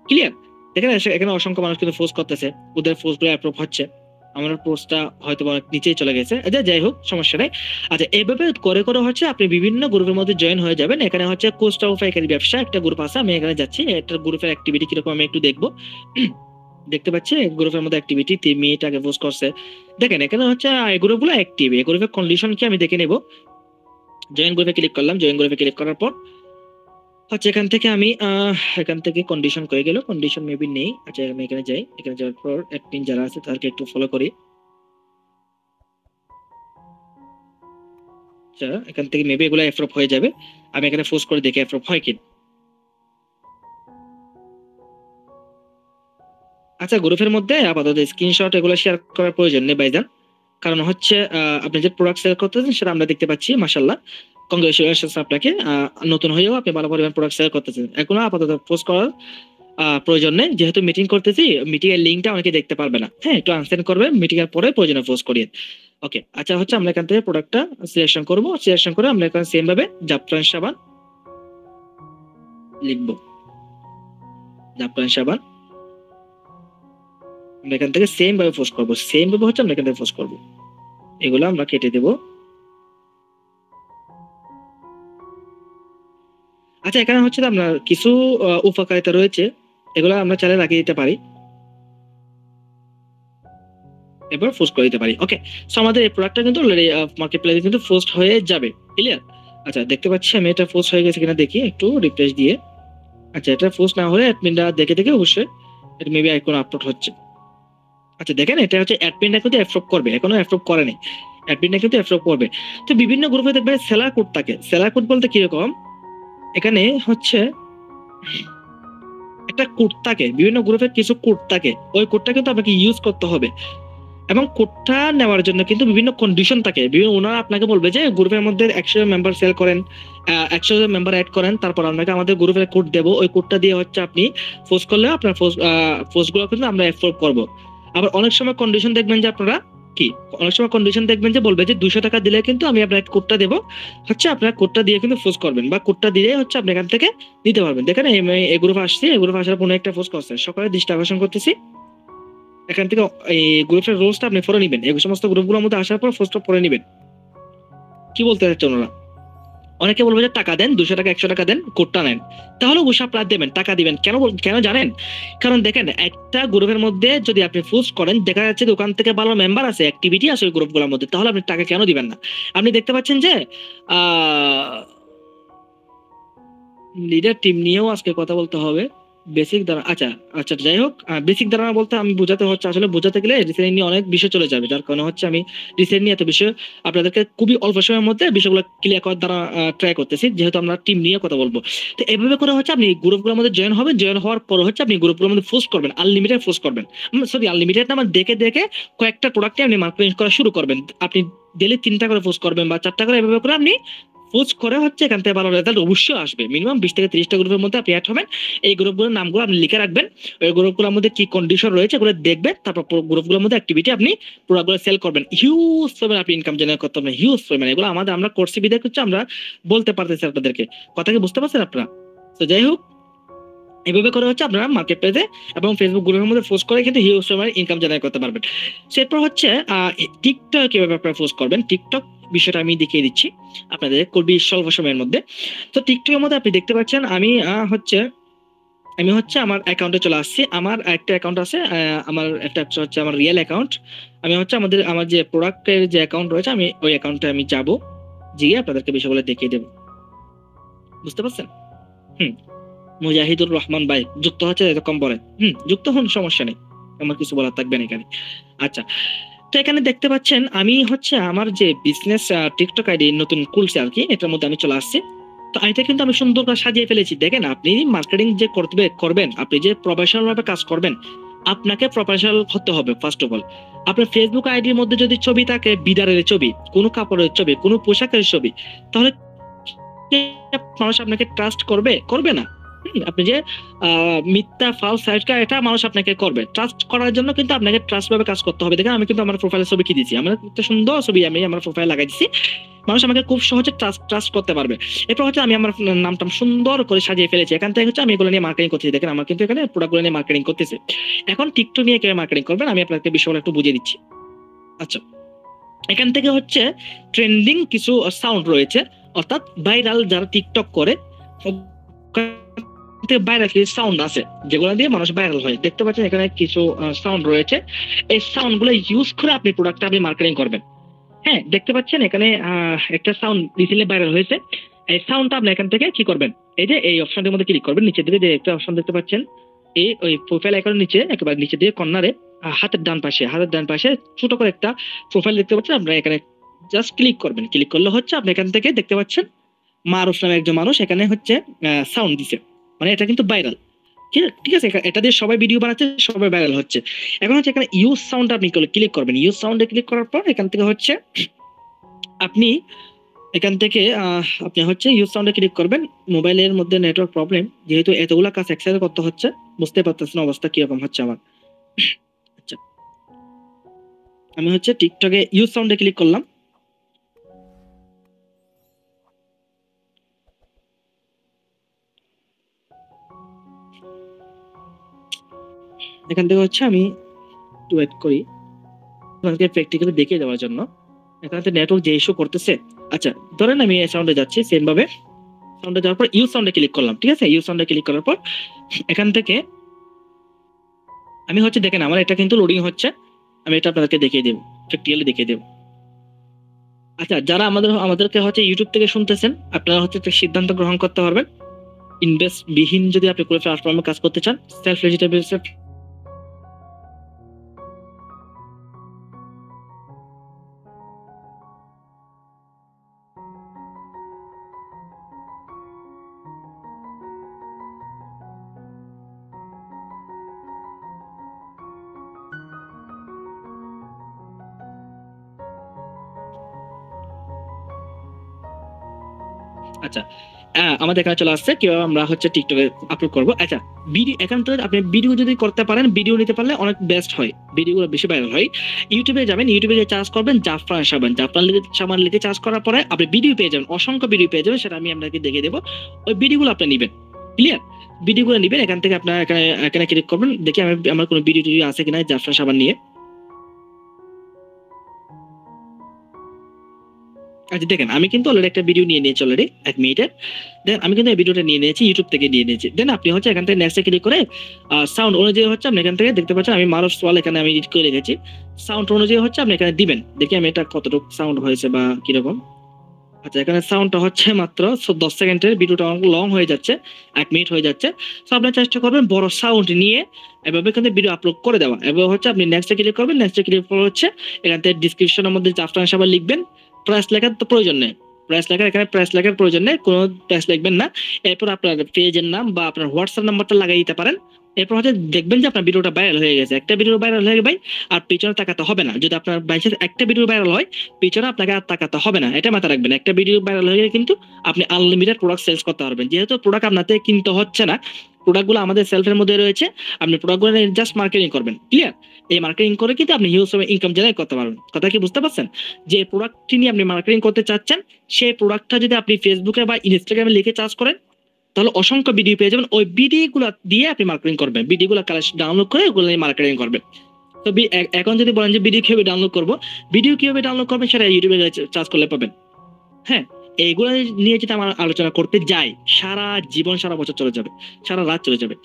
ক্লিয়ার। দেখেন এখানে অসংখ্য মানুষ কিন্তু পোস্ট করতেছে, ওদের পোস্টগুলো অ্যাপ্রুভ হচ্ছে, আমার পোস্টটা হয়তো অনেক নিচেই চলে গেছে। যাই হোক, সমস্যা নেই। আচ্ছা, এইভাবে করে করে হচ্ছে আপনি বিভিন্ন গ্রুপের মধ্যে জয়েন হয়ে যাবেন। এখানে হচ্ছে কোস্ট অফ পাইকারি ব্যবসা একটা গ্রুপ আছে, আমি এখানে যাচ্ছি, একটা গ্রুপের অ্যাক্টিভিটি কিরকম আমি একটু দেখবো। দেখতে পাচ্ছি গ্রুপের মধ্যে অ্যাক্টিভিটি 3 মিনিট আগে পোস্ট করছে। দেখেন এখানে হচ্ছে এই গ্রুপগুলো অ্যাক্টিভ, এই গ্রুপের কন্ডিশন কি আমি দেখে নেব। জয়েন গ্রুপে ক্লিক করলাম, জয়েন গ্রুপে ক্লিক করার পর আচ্ছা এখান থেকে আমি এখান থেকে কন্ডিশন করে গেল, কন্ডিশন মেবি নেই। আচ্ছা আমি এখানে যাই, এখানে যাওয়ার পর অ্যাডমিন যারা আছে তাদেরকে একটু ফলো করি। আচ্ছা এখান থেকে মেবি এগুলো অ্যাপ্রুভ হয়ে যাবে, আমি এখানে পোস্ট করে দেখি অ্যাপ্রুভ হয় কিনা। আচ্ছা গ্রুপের মধ্যে আপাতত স্ক্রিনশট এগুলো শেয়ার করার প্রয়োজন নেই ভাইজান, কারণ হচ্ছে আপনি যে প্রোডাক্ট সেল করতেছেন সেটা আমরা দেখতে পাচ্ছি। মাশাআল্লাহ, কংগ্রেচুলেশনস আপনাকে, নতুন হয়েও আপনি ভালো পরিমাণ প্রোডাক্ট সেল করতেছেন। এখনো আপাতত পোস্ট করার প্রয়োজন নেই, যেহেতু মিটিং করতেছি, মিটিং এর লিঙ্কটা অনেকে দেখতে পারবে না। হ্যাঁ, একটু আনসেন্ড করবে, মিটিং এর পরে প্রয়োজনে পোস্ট করিয়ে। ওকে, আচ্ছা হচ্ছে আমরা এখান থেকে প্রোডাক্টটা সিলেকশন করব, সিলেকশন করে আমরা এখানে সেম ভাবে জাফরান সাবান লিখবো, জাফরান সাবান আমরা এখান থেকে সেম ভাবে পোস্ট করবো, সেম ভাবে হচ্ছে আমরা এখান থেকে পোস্ট করবো। এগুলো আমরা কেটে দেবো। আচ্ছা এখানে হচ্ছে আমরা কিছু উপকারিতা রয়েছে, এগুলো আমরা চাইলে লাগিয়ে দিতে পারি, এবার পোস্ট করে দিতে পারি। ওকে, সো আমাদের এই প্রোডাক্টটা কিন্তু অলরেডি মার্কেট প্লেসে কিন্তু পোস্ট হয়ে যাবে, ক্লিয়ার। আচ্ছা দেখতে পাচ্ছি আমি এটা পোস্ট হয়ে গেছে কিনা দেখি একটু রিফ্রেশ দিয়ে। আচ্ছা এটা পোস্ট না হলে অ্যাডমিনরা দেখে দেখে অবশ্যই এটা মেবি আইকন আপলোড হচ্ছে। আচ্ছা দেখেন এটা হচ্ছে অ্যাডমিনরা কিন্তু অ্যাপ্রুভ করবে, এখনো অ্যাপ্রুভ করেনি, অ্যাডমিনরা কিন্তু অ্যাপ্রুভ করবে। তো বিভিন্ন গ্রুপে দেখবে সেলার কোড থাকে, সেলার কোড বলতে কিরকম, এখানে হচ্ছে একটা কোড থাকে, বিভিন্ন গ্রুপের কিছু কোড থাকে, ওই কোডটা কিন্তু আপনাকে ইউজ করতে হবে। এবং কোডটা নেওয়ার জন্য কিন্তু বিভিন্ন কন্ডিশন থাকে, বিভিন্ন ওনারা আপনাকে বলবে যে গ্রুপের মধ্যে 100 মেম্বার সেল করেন, 100 মেম্বার অ্যাড করেন, তারপর আপনাকে আমাদের গ্রুপের কোড দেবো, ওই কোডটা দিয়ে হচ্ছে আপনি পোস্ট করলে আপনার পোস্টগুলো কিন্তু আমরা অ্যাপ্রুভ করবো। আবার অনেক সময় কন্ডিশন দেখবেন যে আপনারা কি, অনেক সময় কন্ডিশন দেখবেন যে বলবে যে 200 টাকা দিলে কিন্তু আমি আপনার কোডটা দেবো, হচ্ছে আপনার কোডটা দিয়ে কিন্তু পোস্ট করবেন, বা কোডটা দিয়ে হচ্ছে আপনি এখান থেকে নিতে পারবেন। দেখেন এই গ্রুপে আসছি, এই গ্রুপে আসার কোনো একটা পোস্ট করছে, সকালে দৃষ্টি আকর্ষণ করতেছি, এখান থেকে এই গ্রুপের রোলসটা আপনি পড়ে নেবেন, এই সমস্ত গ্রুপগুলোর মধ্যে আসার পর পোস্টটা পড়ে নেবেন, কি বলতে চাচ্ছেন ওরা। অনেকে বলবে যে টাকা দেন, 200 টাকা 100 টাকা দেন, কোডটা নেন। তাহলে অবশ্যই আপনারা দেবেন, টাকা দিবেন। কেন জানেন? কারণ দেখেন, একটা গ্রুপের মধ্যে যদি আপনি পোস্ট করেন, দেখা যাচ্ছে যে ওখান থেকে ভালো মেম্বার আছে, অ্যাক্টিভিটি আছে ওই গ্রুপগুলোর মধ্যে, তাহলে আপনি টাকা কেন দিবেন না? আপনি দেখতে পাচ্ছেন যে লিডার টিম নিয়েও আজকে কথা বলতে হবে। বেসিক দ্বারা আচ্ছা আচ্ছা যাই হোক, বেসিক ধারণা বলতে আমি বোঝাতে হচ্ছে, আসলে বোঝাতে গেলে রিসেন্ট নিয়ে অনেক বিষয় চলে যাবে, যার কারণে হচ্ছে আমি রিসেন্ট নিয়ে এত বিষয় আপনাদেরকে খুবই অল্প সময়ের মধ্যে বিষয়গুলো ক্লিয়ার করার দ্বারা ট্রাই করতেছি, যেহেতু আমরা টিম নিয়ে কথা বলবো। তো এভাবে করে হচ্ছে আপনি গ্রুপগুলোর মধ্যে জয়েন হবেন, জয়েন হওয়ার পর হচ্ছে আপনি গ্রুপগুলোর মধ্যে পোস্ট করবেন, আনলিমিটেড পোস্ট করবেন। সরি, আনলিমিটেড না, মানে দেখে দেখে কয়েকটা প্রোডাক্টে আপনি মার্কেটিং করা শুরু করবেন। আপনি ডেলি 3টা করে পোস্ট করবেন বা 4টা করে, এভাবে করে আপনি পোস্ট করে হচ্ছে এখান থেকে ভালো রেজাল্ট অবশ্যই আসবে। মিনিমাম 20 থেকে 30টা গ্রুপের মধ্যে আপনি অ্যাড হবেন। এই গ্রুপগুলোর নামগুলো আপনি লিখে রাখবেন, ওই গ্রুপগুলোর মধ্যে কি কন্ডিশন রয়েছে এগুলো দেখবেন, তারপর গ্রুপগুলোর মধ্যে অ্যাক্টিভিটি আপনি প্রোডাক্টগুলো সেল করবেন, হিউজ পরিমাণে আপনি ইনকাম জেনারেট করতে পারবেন, হিউজ পরিমাণে। এগুলো আমরা কোর্সে বিদায় করছি, আমরা বলতে পারতেছি আপনাদেরকে, কথা কি বুঝতে পারছেন আপনারা? তো যাই হোক, এভাবে করে হচ্ছে আপনারা মার্কেট প্লেসে এবং ফেসবুক গ্রুপের মধ্যে পোস্ট করে কিন্তু হিউজ পরিমাণে ইনকাম জেনারেট করতে পারবেন। এরপর হচ্ছে টিকটক কিভাবে আপনারা পোস্ট করবেন, টিকটক বিষয়টা আমি দেখিয়ে দিচ্ছি আপনাদের খুবই স্বল্প সময়ের মধ্যে। তো টিকটকের মধ্যে আপনি দেখতে পাচ্ছেন আমি হচ্ছে আমার অ্যাকাউন্টে চলে আসছি। আমার একটা অ্যাকাউন্ট আছে, আমার একটা হচ্ছে আমার রিয়েল অ্যাকাউন্ট। আমি হচ্ছে আমার যে প্রোডাক্টের যে অ্যাকাউন্ট রয়েছে, আমি ওই অ্যাকাউন্টে আমি যাব, গিয়ে আপনাদেরকে বিষয়গুলো দেখিয়ে দেবো। বুঝতে পারছেন? হুম। মুজাহিদুর রহমান ভাই যুক্ত হচ্ছে এরকম বলে, যুক্ত হন, সমস্যা নেই, আমার কিছু বলার থাকবে না এখানে। আচ্ছা, তো এখানে দেখতে পাচ্ছেন আমি হচ্ছে আমার যে বিজনেস টিকটক আইডি নতুন খুলছে আর কি, এটার মধ্যে আমি চলে আসছি। তো এটা কিন্তু আমি সুন্দর করে সাজিয়ে ফেলেছি। দেখেন, আপনি মার্কেটিং যে করবেন, আপনি যে প্রফেশনাল ভাবে কাজ করবেন, আপনাকে প্রফেশনাল হতে হবে ফার্স্ট অফ অল। আপনার ফেসবুক আইডির মধ্যে যদি ছবি থাকে, বিডারের ছবি, কোনো কাপড়ের ছবি, কোনো পোশাকের ছবি, তাহলে মানুষ আপনাকে ট্রাস্ট করবে না। আপনি যে মিথ্যা ফালস সাইটকা, এটা মানুষ আপনাকে করবে। ট্রাস্ট করার জন্য কিন্তু আপনাকে ট্রাস্ট ভাবে কাজ করতে হবে। দেখেন, আমি কিন্তু আমার প্রোফাইলের ছবি কি দিয়েছি, আমার একটা সুন্দর ছবি আমি আমার প্রোফাইল লাগাই দিচ্ছি, মানুষ আমাকে খুব সহজে ট্রাস্ট করতে পারবে। এরপর হচ্ছে আমি আমার নামটা সুন্দর করে সাজিয়ে ফেলেছি। এখান থেকে হচ্ছে আমি এগুলো নিয়ে মার্কেটিং করতেছি। দেখেন, আমার কিন্তু এখানে প্রোডাক্টগুলো নিয়ে মার্কেটিং করতেছে। এখন টিকটক নিয়ে কিভাবে মার্কেটিং করবেন আমি আপনাকে বিষয়গুলো একটু বুঝিয়ে দিচ্ছি। আচ্ছা, এখান থেকে হচ্ছে ট্রেন্ডিং কিছু সাউন্ড রয়েছে, অর্থাৎ ভাইরাল যারা টিকটক করে ভাইরাল কিছু সাউন্ড আছে যেগুলো দিয়ে মানুষ ভাইরাল হয়। দেখতে পাচ্ছেন এখানে কিছু সাউন্ড রয়েছে, এই সাউন্ড গুলো ইউজ করে আপনি প্রোডাক্টটা আপনি মার্কেটিং করবেন। হ্যাঁ, দেখতে পাচ্ছেন এখানে একটা সাউন্ড রিসেন্টলি ভাইরাল হয়েছে। এই সাউন্ডটা আপনি এখান থেকে কি করবেন, এই যে এই অপশনটির মধ্যে ক্লিক করবেন, নিচে দিকে যে একটা অপশন দেখতে পাচ্ছেন, এই ওই প্রোফাইল আইকনের নিচে একেবারে নিচে দিয়ে কর্নারে হাতের ডান পাশে ছোট করে একটা প্রোফাইল দেখতে পাচ্ছেন, আপনারা এখানে জাস্ট ক্লিক করবেন। ক্লিক করলে হচ্ছে আপনি এখান থেকে দেখতে পাচ্ছেন মারুফ নামে একজন মানুষ এখানে হচ্ছে সাউন্ড দিছে, মানে এটা কিন্তু ভাইরাল। ঠিক আছে, এটা দিয়ে সবাই ভিডিও বানাচ্ছে, সবাই ভাইরাল হচ্ছে। এখন হচ্ছে এখানে ইউজ সাউন্ড আপনি ক্লিক করবেন। ইউজ সাউন্ডে ক্লিক করার পর এখান থেকে হচ্ছে আপনি আপনি হচ্ছে ইউজ সাউন্ডে ক্লিক করবেন। মোবাইলের মধ্যে নেটওয়ার্ক প্রবলেম, যেহেতু এতগুলা কাজ একসাথে করতে হচ্ছে, বুঝতে পারতেছেন অবস্থা কিরকম হচ্ছে আমার। আচ্ছা, আমি হচ্ছে টিকটকে ইউজ সাউন্ডে ক্লিক করলাম। এখান থেকে হচ্ছে আমি ওয়েট করি আপনাকে প্র্যাকটিক্যালি দেখিয়ে দেওয়ার জন্য। এখানে নেটওয়ার্ক যে ইস্যু করতেছে। আচ্ছা, ধরেন আমি এই সাউন্ডে যাচ্ছি, সেম ভাবে সাউন্ডে যাওয়ার পর ইউজ সাউন্ডে ক্লিক করলাম। ঠিক আছে, ইউজ সাউন্ডে ক্লিক করার পর এখান থেকে আমি হচ্ছে দেখেন আমার এটা কিন্তু লোডিং হচ্ছে, আমি এটা আপনাদেরকে দেখিয়ে দেবো, প্র্যাকটিক্যালি দেখিয়ে দেবো। আচ্ছা, যারা আমাদেরকে হচ্ছে ইউটিউব থেকে শুনতেছেন, আপনারা হচ্ছে একটা সিদ্ধান্ত গ্রহণ করতে পারবেন। ইনভেস্ট বিহীন যদি আপনি কোনো প্ল্যাটফর্মে কাজ করতে চান, সেলফ রেজিস্টার আচ্ছা, আমাদের এখানে চলে আসছে কিভাবে আমরা হচ্ছে টিকটকে আপলোড করবো। আচ্ছা, ভিডিও এখান থেকে আপনি ভিডিও যদি করতে পারেন, ভিডিও নিতে পারলে অনেক বেস্ট হয়, ভিডিওগুলো বেশি ভাইরাল হয়। ইউটিউবে যাবেন, ইউটিউবে যে চার্জ করবেন জাফরান সাবান লিখে চার্জ করার পরে আপনি ভিডিও পেয়ে যাবেন, অসংখ্য ভিডিও পেয়ে যাবেন, সেটা আমি আপনাকে দেখিয়ে দেবো। ওই ভিডিওগুলো আপনি নেবেন, ক্লিয়ার? ভিডিওগুলো নেবেন, এখান থেকে আপনার এখানে ক্লিক করবেন, দেখি আমার কোনো ভিডিও টিডিও আছে কিনা জাফরান সাবান নিয়ে। আচ্ছা দেখেন, আমি কিন্তু অলরেডি একটা ভিডিও নিয়ে নিয়েছি অলরেডি 1 মিনিটের। দেন আমি কিন্তু এই ভিডিওটা নিয়ে নিয়েছি ইউটিউব থেকে নিয়ে নিয়েছি। দেন আপনি হচ্ছে এখান থেকে নেক্সটে ক্লিক করে সাউন্ড অনুযায়ী হচ্ছে আপনি এখান থেকে দেখতে পাচ্ছেন আমি মারুফ ওয়াল এখানে আমি এডিট করে রেখেছি। সাউন্ড অনুযায়ী হচ্ছে আপনি এখানে দিবেন। দেখি আমি এটা কতটুকু সাউন্ড হয়েছে বা কিরকম। আচ্ছা এখানে সাউন্ডটা হচ্ছে মাত্র 10 সেকেন্ডের, ভিডিওটা অনেক লং হয়ে যাচ্ছে, 1 মিনিট হয়ে যাচ্ছে। সো আপনি চেষ্টা করবেন বড় সাউন্ড নিয়ে এভাবে কিন্তু ভিডিও আপলোড করে দেওয়া। এভাবে হচ্ছে আপনি নেক্সটে ক্লিক করবেন, নেক্সটে ক্লিক করে হচ্ছে এখান থেকে ডেসক্রিপশনের মধ্যে জাফরান সাহেব লিখবেন। প্রাইস লেখার তো প্রয়োজন নেই, প্রাইস লেখার এখানে প্রাইস লেখার প্রয়োজন নেই, কোনো প্রাইস লিখবেন না। এরপর আপনার পেজের নাম বা আপনার হোয়াটসঅ্যাপ নাম্বারটা লাগাই দিতে পারেন। এরপর হচ্ছে দেখবেন যে আপনার ভিডিওটা ভাইরাল হয়ে গেছে। একটা ভিডিও ভাইরাল হয়ে ভাই আর পিছনে তাকাতে হবে না। যদি আপনার বাইচান্স একটা ভিডিও ভাইরাল হয় পিছনে আপনাকে আর তাকাতে হবে না, এটা মাথায় রাখবেন। একটা ভিডিও ভাইরাল হয়ে গেলে কিন্তু আপনি আনলিমিটেড প্রোডাক্ট সেলস করতে পারবেন। যেহেতু প্রোডাক্ট আপনার থেকে কিনতে হচ্ছে না, প্রোডাক্টগুলো আমাদের সেলফের মধ্যে রয়েছে, আপনি প্রোডাক্টগুলো জাস্ট মার্কেটিং করবেন। ক্লিয়ার? এই মার্কেটিং করে কিন্তু আপনি হিউজ ইনকাম জেনারেট করতে পারবেন। কথা কি বুঝতে পারছেন? যে প্রোডাক্টটি নিয়ে আপনি মার্কেটিং করতে চাচ্ছেন সেই প্রোডাক্টটা যদি আপনি ফেসবুকে বা ইনস্টাগ্রামে লিখে চার্জ করেন তাহলে অসংখ্য ভিডিও পেয়ে যাবেন। ওই ভিডিওগুলো দিয়ে আপনি মার্কেটিং করবেন, ভিডিওগুলো কালেকশন ডাউনলোড করে ওগুলো নিয়ে মার্কেটিং করবেন। তো এখন যদি বলেন যে ভিডিও কিভাবে ডাউনলোড করবো, ভিডিও কিভাবে ডাউনলোড করবেন সেটা ইউটিউবে চার্জ করলে পাবেন। হ্যাঁ, এইগুলো নিয়ে যদি আমার আলোচনা করতে যাই সারা জীবন সারা বছর চলে যাবে, সারা রাত চলে যাবে।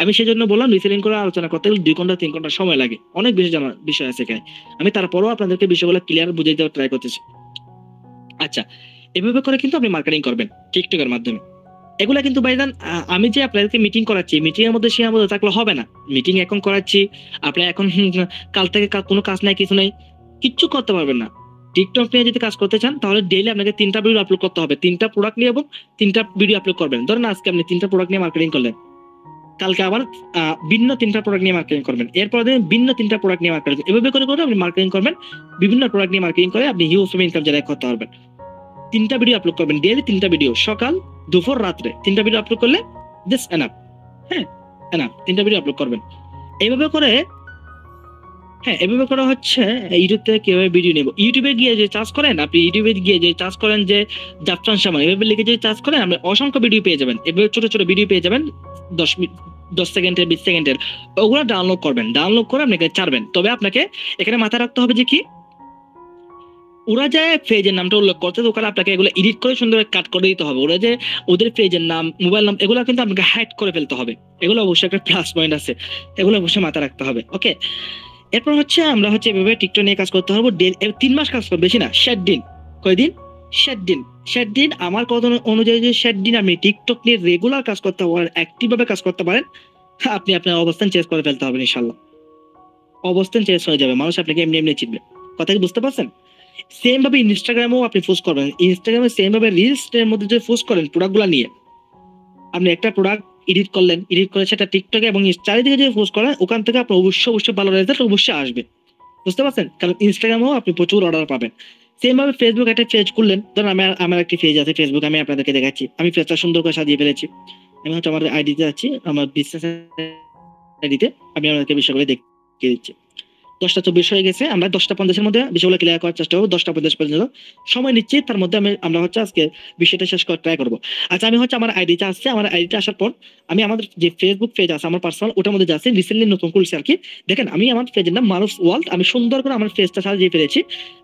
আমি সেই জন্য বললাম রিসেলিং করে আলোচনা করতে গেলে 2 ঘন্টা 3 ঘন্টা সময় লাগে, অনেক বেশি জানার বিষয় আছে এখানে। আমি তারপরেও আপনাদেরকে বিষয়গুলো ক্লিয়ার বুঝিয়ে দেওয়ার ট্রাই করতেছি। আচ্ছা, এভাবে করে কিন্তু আপনি মার্কেটিং করবেন টিকটকের মাধ্যমে। এগুলা কিন্তু ভাইজান আমি যে আপনাদেরকে মিটিং করাচ্ছি, মিটিং এর মধ্যে সীমাবদ্ধ থাকলে হবে না। মিটিং এখন করাচ্ছি, আপনি এখন কাল থেকে কোনো কাজ নাই, কিছু নাই, কিচ্ছু করতে পারবেন না। টিকটক নিয়ে যদি কাজ করতে চান তাহলে ডেইলি আপনাকে 3টা ভিডিও আপলোড করতে হবে, 3টা প্রোডাক্ট নিয়ে এবং 3টা ভিডিও আপলোড করবেন। ধরেন আজকে আপনি 3টা প্রোডাক্ট নিয়ে মার্কেটিং করলেন, কালকে আবার ভিন্ন 3টা প্রোডাক্ট নিয়ে মার্কেটিং করবেন, এরপর দিন ভিন্ন 3টা প্রোডাক্ট নিয়ে মার্কেটিং, এভাবে করে করে আপনি মার্কেটিং করবেন। বিভিন্ন প্রোডাক্ট নিয়ে মার্কেটিং করে আপনি হিউজ ইনকাম জেনারেট করতে পারবেন। 3টা ভিডিও আপলোড করবেন, ডেইলি 3টা ভিডিও, সকাল দুপুর রাত্রে 3টা ভিডিও আপলোড করলে জাস্ট এনাফ। হ্যাঁ এনাফ, 3টা ভিডিও আপলোড করবেন। এইভাবে করে এভাবে করে হচ্ছে ইউটিউব থেকে কিভাবে ভিডিও নেব। ইউটিউবে গিয়ে যে চার্জ করেন, আপনি ইউটিউবে গিয়ে যে চার্জ করেন যে জাফরান সামান এভাবে লিখে যে চার্জ করেন, আপনি অসংখ্য ভিডিও পেয়ে যাবেন। এভাবে ছোট ছোট ভিডিও পেয়ে যাবেন 10 সেকেন্ডের 20 সেকেন্ডের, ওগুলো ডাউনলোড করবেন। ডাউনলোড করে আপনাকে ছাড়বেন। তবে আপনাকে এখানে মাথায় রাখতে হবে যে কি, ওরা যে পেজের নামটা উল্লেখ করছে ওখানে আপনাকে এগুলো এডিট করে সুন্দর কাট করে দিতে হবে। ওরা যে ওদের পেজের নাম, মোবাইল নাম, এগুলো কিন্তু আপনাকে হাইড করে ফেলতে হবে। এগুলো অবশ্যই একটা প্লাস পয়েন্ট আছে, এগুলো অবশ্যই মাথায় রাখতে হবে। ওকে, এরপর হচ্ছে আমরা হচ্ছে এভাবে টিকটক নিয়ে কাজ করতে হবে। 3 মাস কাজ করবে, বেশি না, 60 দিন। কয়দিন? 60 দিন। 60 দিন আমার কথা অনুযায়ী যে 60 দিন আপনি টিকটক নিয়ে রেগুলার কাজ করতে পারেন, অ্যাক্টিভ ভাবে কাজ করতে পারেন, আপনি আপনার অবস্থান চেঞ্জ করে ফেলতে হবে ইনশাল্লাহ। অবস্থান চেঞ্জ হয়ে যাবে, মানুষ আপনাকে এমনি এমনি চিনবে। কথা কি বুঝতে পারছেন? সেম ভাবে ইনস্টাগ্রামেও আপনি পোস্ট করবেন, ইনস্টাগ্রামে সেম ভাবে রিলস এর মধ্যে যে পোস্ট করেন প্রোডাক্টগুলো নিয়ে, আপনি একটা প্রোডাক্ট এডিট করলেন, এডিট করে সেটা টিকটকে এবং চারিদিকে যে পোস্ট করেন, ওখান থেকে আপনার অবশ্যই ভালো রেজাল্ট অবশ্যই আসবে। বুঝতে পারছেন? কারণ ইনস্টাগ্রামেও আপনি প্রচুর অর্ডার পাবেন। সেম ভাবে ফেসবুক একটা পেজ খুললেন, ধরুন আমার একটি পেজ আছে ফেসবুক, আমি আপনাদেরকে দেখাচ্ছি। আমি পেজটা সুন্দর করে সাজিয়ে ফেলেছি। আমি হচ্ছে আমার আইডিতে যাচ্ছি, আমার বিজনেস আইডিতে আমি আপনাদেরকে বিষয়গুলো দেখিয়ে দিচ্ছি। 10টা 24 হয়ে গেছে, আমরা 10টা 50-এর মধ্যে বিষয়গুলো ক্লিয়ার করার চেষ্টা করবো। 10টা 50 পর্যন্ত সময় নিচ্ছি, তার মধ্যে আমরা হচ্ছে আজকে বিষয়টা শেষ করার ট্রাই করবো। আচ্ছা, আমি হচ্ছে আমার আইডিতে আসছে, আমার আইডিতে আসার পর আমি আমাদের যে ফেসবুক পেজ আছে আমার পার্সোনাল, ওটার মধ্যে যাচ্ছি, রিসেন্টলি নতুন খুলছি আর কি। দেখেন আমি আমার পেজের নাম মারুফ ওয়ার্ল্ড, আমি সুন্দর করে আমার পেজটা সাজিয়ে ফেলেছি।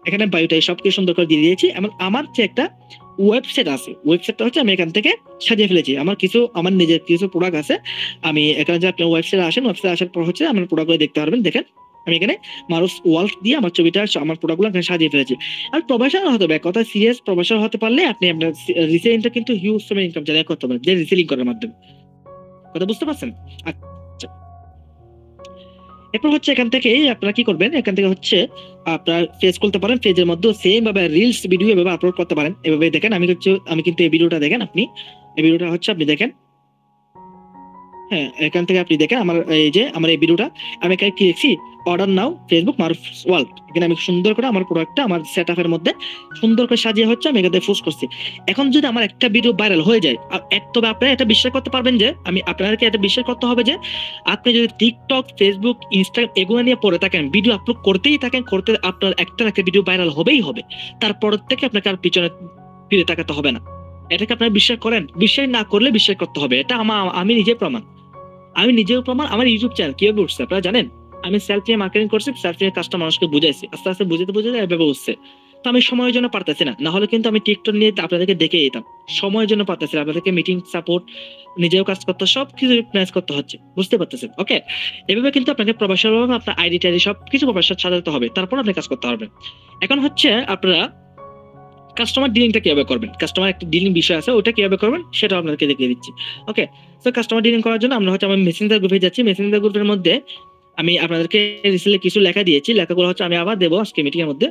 এখানে বায়োটাই সবকিছু সুন্দর করে দিয়ে দিয়েছি। আমার যে একটা ওয়েবসাইট আছে, ওয়েবসাইটটা হচ্ছে আমি এখান থেকে সাজিয়ে ফেলেছি। আমার নিজের কিছু প্রোডাক্ট আছে। আমি এখানে যে আপনি ওয়েবসাইটে আসেন, ওয়েবসাইটে আসার পর হচ্ছে আমার প্রোডাক্টগুলো দেখতে পারবেন। দেখেন আমি এখানে মারুফ ওয়ার্ল্ড দিয়ে আমার ছবিটা, আমার প্রোডাক্টগুলো এখানে সাজিয়ে ফেলেছি। আর প্রফেশনাল হতে হবে, কথা সিরিয়াস প্রফেশনাল হতে পারলে আপনি আপনার রিসেলিংটা কিন্তু হিউজ ইনকাম জেনারেট করতে পারবেন, যে রিসেলিং করার মাধ্যমে। কথা বুঝতে পারছেন? আচ্ছা, এরপর হচ্ছে এখান থেকে আপনারা কি করবেন, এখান থেকে হচ্ছে আপনার পেজ খুলতে পারেন। পেজের মধ্যে সেম ভাবে রিলস ভিডিও এভাবে আপলোড করতে পারেন। এভাবে দেখেন আমি কিন্তু এই ভিডিওটা দেখেন, আপনি এই ভিডিওটা হচ্ছে আপনি দেখেন। হ্যাঁ, এখান থেকে আপনি দেখেন আমার এই ভিডিওটা আমি এখানে কি লিখছি, অর্ডার নাও ফেসবুক মারুফ ওয়ার্ল্ড। এখানে আমি সুন্দর করে আমার প্রোডাক্টটা আমার সেটআপের মধ্যে সুন্দর করে সাজিয়ে হচ্ছে আমি এখানে পোস্ট করছি। এখন যদি আমার একটা ভিডিও ভাইরাল হয়ে যায়, তবে আপনারা এটা বিশ্বাস করতে পারবেন যে আপনাদেরকে এটা বিশ্বাস করতে হবে যে আপনি যদি টিকটক, ফেসবুক, ইনস্টাগ্রাম এগুলো নিয়ে পড়ে থাকেন, ভিডিও আপলোড করতেই থাকেন, আপনার একটা ভিডিও ভাইরাল হবেই হবে। তারপর থেকে আপনাকে আর পিছনে ফিরে তাকাতে হবে না। এটাকে আপনারা বিশ্বাস করেন? বিশ্বাস না করলে বিশ্বাস করতে হবে। এটা আমি নিজে প্রমাণ। আমি নিজেও প্রমাণ। আমার ইউটিউব চ্যানেল কিভাবে উঠছে আপনারা জানেন? আমি সেলফ নিয়ে মার্কেটিং করছি, সেলফ নিয়ে কাজটা মানুষকে বুঝাইছি, আস্তে আস্তে বুঝাতে এভাবে উঠছে। তো আমি সময়ের জন্য পারতেছি না, না হলে কিন্তু আমি টিকটক নিয়ে আপনাদেরকে দেখে যেতাম। সময়ের জন্য পারতেছি না, আপনাদেরকে মিটিং সাপোর্ট, নিজেও কাজ করতে, সবকিছু ম্যানেজ করতে হচ্ছে, বুঝতে পারতেছেন? ওকে, এভাবে কিন্তু আপনাকে প্রফেশনাল আপনার আইডি টাইডি সবকিছু প্রফেশনাল সাজাতে হবে, তারপর আপনি কাজ করতে পারবেন। এখন হচ্ছে আপনারা কাস্টমার ডিলিংটা কিভাবে করবেন, কাস্টমার একটা ডিলিং বিষয় আছে, ওটা কিভাবে করবেন সেটা আপনাদেরকে দেখিয়ে দিচ্ছি। ওকে, তো কাস্টমার ডিলিং করার জন্য আমরা হচ্ছে আমার মেসেঞ্জার গ্রুপে যাচ্ছি। মেসেঞ্জার গ্রুপের মধ্যে আমি আপনাদেরকে রিসেন্টলি কিছু লেখা দিয়েছি, লেখাগুলো হচ্ছে আমি আবার দেবো আজকে মিটিং এর মধ্যে,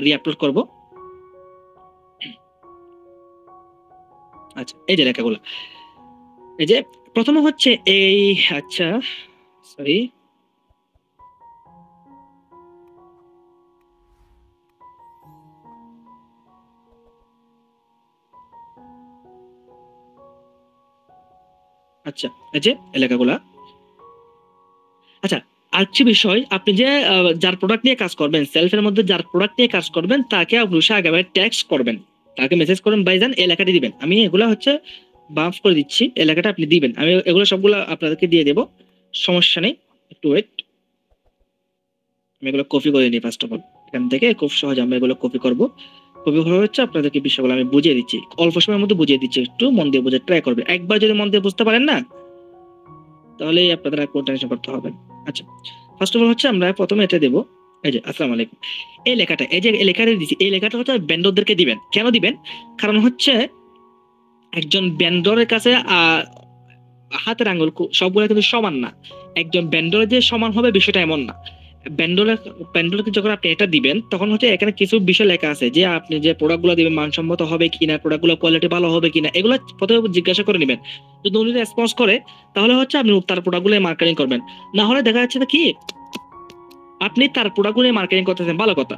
রিআপলোড করব। আচ্ছা, এই যে লেখাগুলো, এই যে প্রথমে হচ্ছে এই, আচ্ছা সরি, আচ্ছা এই যে লেখাগুলা। আচ্ছা, আরেকটি বিষয়, আপনি যে যার প্রোডাক্ট নিয়ে কাজ করবেন, সেলফের মধ্যে যার প্রোডাক্ট নিয়ে কাজ করবেন, তাকে অবশ্যই আগে ট্যাক্স করবেন, তাকে মেসেজ করবেন, ভাইজান এই লেখাটি দিবেন। আমি এগুলা হচ্ছে বাফ করে দিচ্ছি, এই লেখাটা আপনি দিবেন, আমি এগুলো সবগুলো আপনাদেরকে দিয়ে দেবো, সমস্যা নেই, একটু ওয়েট। আমি এগুলো কপি করে নিই ফার্স্ট অফ অল, এখান থেকে খুব সহজে আমরা এগুলো কপি করব। কপি করা হচ্ছে, আপনাদেরকে বিষয়গুলো আমি বুঝিয়ে দিচ্ছি, অল্প সময়ের মধ্যে বুঝিয়ে দিচ্ছি, একটু মন দিয়ে বোঝার ট্রাই করবে। একবার যদি মন দিয়ে বুঝতে পারেন না, তাহলে আপনাদের আর কোনো টেনশন করতে হবে না। আচ্ছা, ফার্স্ট অফ অল হচ্ছে আমরা প্রথমে এটা দেবো, এই যে আসসালামু আলাইকুম, এই লেখাটা, এই যে এই লেখাটা দিচ্ছি, এই লেখাটা হচ্ছে ভেন্ডরদেরকে দিবেন। কেন দিবেন? কারণ হচ্ছে একজন ভেন্ডরের কাছে হাতের আঙ্গুল সবগুলো কিন্তু সমান না, একজন ভেন্ডরের যে সমান হবে বিষয়টা এমন না। ভেন্ডরকে যখন আপনি এটা দিবেন, তখন হচ্ছে এখানে কিছু বিষয় লেখা আছে যে আপনি যে প্রোডাক্ট গুলো দিবেন মানসম্মত হবে কিনা, প্রোডাক্ট গুলো কোয়ালিটি ভালো হবে কিনা, এগুলো প্রথমে জিজ্ঞাসা করে নেবেন। যদি উনি রেসপন্স করে, তাহলে হচ্ছে আপনি তার প্রোডাক্ট গুলো মার্কেটিং করবেন। না হলে দেখা যাচ্ছে কি আপনি তার প্রোডাক্ট গুলো মার্কেটিং করতেছেন, ভালো কথা,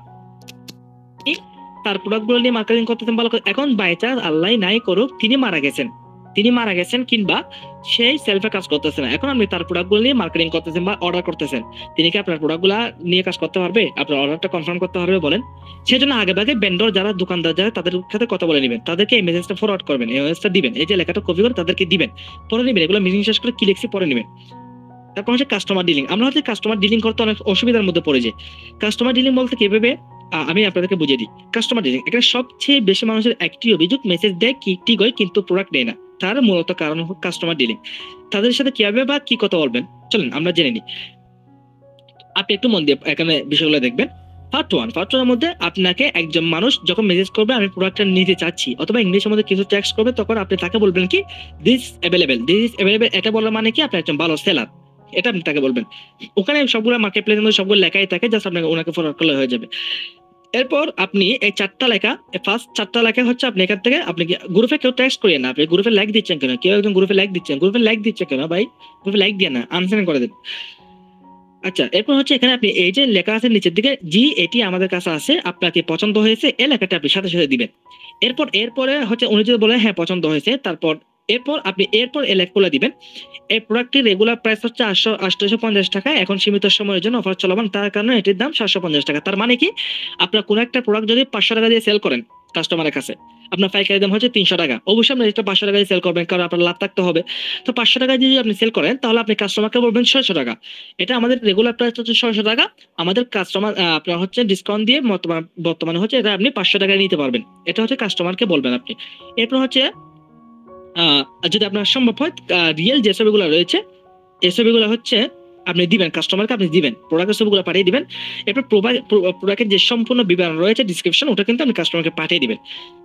তার প্রোডাক্ট গুলো নিয়ে মার্কেটিং করতেছেন, ভালো কথা। এখন বাই চান্স আল্লাহ নাই করুক তিনি মারা গেছেন, কিংবা সেই সেলফে কাজ করতেছেন, এখন আপনি তার প্রোডাক্ট গুলো নিয়ে মার্কেটিং করতেছেন বা অর্ডার করতেছেন, তিনি কি আপনার প্রোডাক্ট গুলা নিয়ে কাজ করতে পারবে? আপনার অর্ডারটা কনফার্ম করতে পারবে বলেন? সেই জন্য আগে ভাগে ভেন্ডর যারা দোকানদার যারা তাদের সাথে কথা বলে নেবেন, তাদেরকে এই মেসেজটা ফরওয়ার্ড করবেন, এই মেসেজটা দিবেন, এই যে লেখাটা কপি করে তাদেরকে দিবেন, পরে নেবেন, এগুলো মিটিং শেষ করে কি লিখছি পরে নেবেন। তারপর হচ্ছে কাস্টমার ডিলিং। আমরা হচ্ছে কাস্টমার ডিলিং করতে অনেক অসুবিধার মধ্যে পড়ে যাই। কাস্টমার ডিলিং বলতে কিভাবে আমি আপনাদেরকে বুঝিয়ে দিই। কাস্টমার ডিলিং, এখানে সবচেয়ে বেশি মানুষের একটি অভিযোগ, মেসেজ দেয় কি ঠিক হয় কিন্তু প্রোডাক্ট নেয় না, তার মূলত কারণ কাস্টমার ডিলিং। তাদের সাথে কিভাবে বা কি কথা বলবেন চলেন আমরা জেনে নিই। আপনি একটু মন দিয়ে এখানে বিষয়গুলো দেখবেন। পার্ট ওয়ানের মধ্যে আপনাকে একজন মানুষ যখন মেসেজ করবে আমি প্রোডাক্টটা নিতে চাচ্ছি, অথবা ইংলিশের মধ্যে কিছু টেক্সট করবে, তখন আপনি তাকে বলবেন কি দিস অ্যাভেলেবেল। এটা বলার মানে কি আপনি একজন ভালো সেলার, এটা আপনি তাকে বলবেন। ওখানে সবগুলো মার্কেট প্লেসের মধ্যে সবগুলো লেখাই থাকে, জাস্ট আপনাকে ওনাকে ফরওয়ার্ড করলে হয়ে যাবে। এরপর আপনি এই চারটা লেখা, ফার্স্ট চারটা লেখা হচ্ছে আপনি এখান থেকে, আপনি গ্রুপে কেউ টেক্সট করিয়ে না, আপনি গ্রুপে লাইক দিচ্ছেন কেন? কেউ একজন গ্রুপে লাইক দিচ্ছে কেন ভাই? গ্রুপে লাইক দিয়ে না, আনসাইন করে দেন। আচ্ছা, এরপর হচ্ছে এখানে আপনি এই যে লেখা আছে নিচের দিকে, জি এটি আমাদের কাছে আছে, আপনাকে পছন্দ হয়েছে, এই লেখাটা আপনি সাথে সাথে দিবেন। এরপরে হচ্ছে উনি যদি বলে হ্যাঁ পছন্দ হয়েছে, তারপর এরপর এই লেখাগুলো দিবেন। এই প্রোডাক্টটির রেগুলার প্রাইস হচ্ছে 850 টাকা, এখন সীমিত সময়ের জন্য অফার চলমান, তার কারণে এটির দাম 750 টাকা। তার মানে কি আপনার কোনো একটা প্রোডাক্ট যদি 500 টাকা দিয়ে সেল করেন কাস্টমারের কাছে, আপনার পাইকারি দাম হচ্ছে 300 টাকা, অবশ্যই আপনি এটা 500 টাকা দিয়ে সেল করবেন, কারণ আপনার লাভ থাকতে হবে। তো 500 টাকা যদি আপনি সেল করেন, তাহলে আপনি কাস্টমারকে বলবেন 600 টাকা। এটা আমাদের রেগুলার প্রাইস হচ্ছে 600 টাকা, আমাদের কাস্টমার আপনার হচ্ছে ডিসকাউন্ট দিয়ে বর্তমানে হচ্ছে এটা আপনি 500 টাকায় নিতে পারবেন, এটা হচ্ছে কাস্টমারকে বলবেন আপনি। এরপর হচ্ছে যদি আপনার সম্ভব হয় রিয়েল যে ছবিগুলো রয়েছে এই ছবিগুলো হচ্ছে আপনি দিবেন কাস্টমারকে, আপনি দিবেন প্রোডাক্টের ছবিগুলো পাঠিয়ে দিবেন। এরপর প্রোডাক্টের যে সম্পূর্ণ বিবরণ রয়েছে ডিসক্রিপশন, ওটা কিন্তু আপনি কাস্টমারকে পাঠিয়ে দিবেন।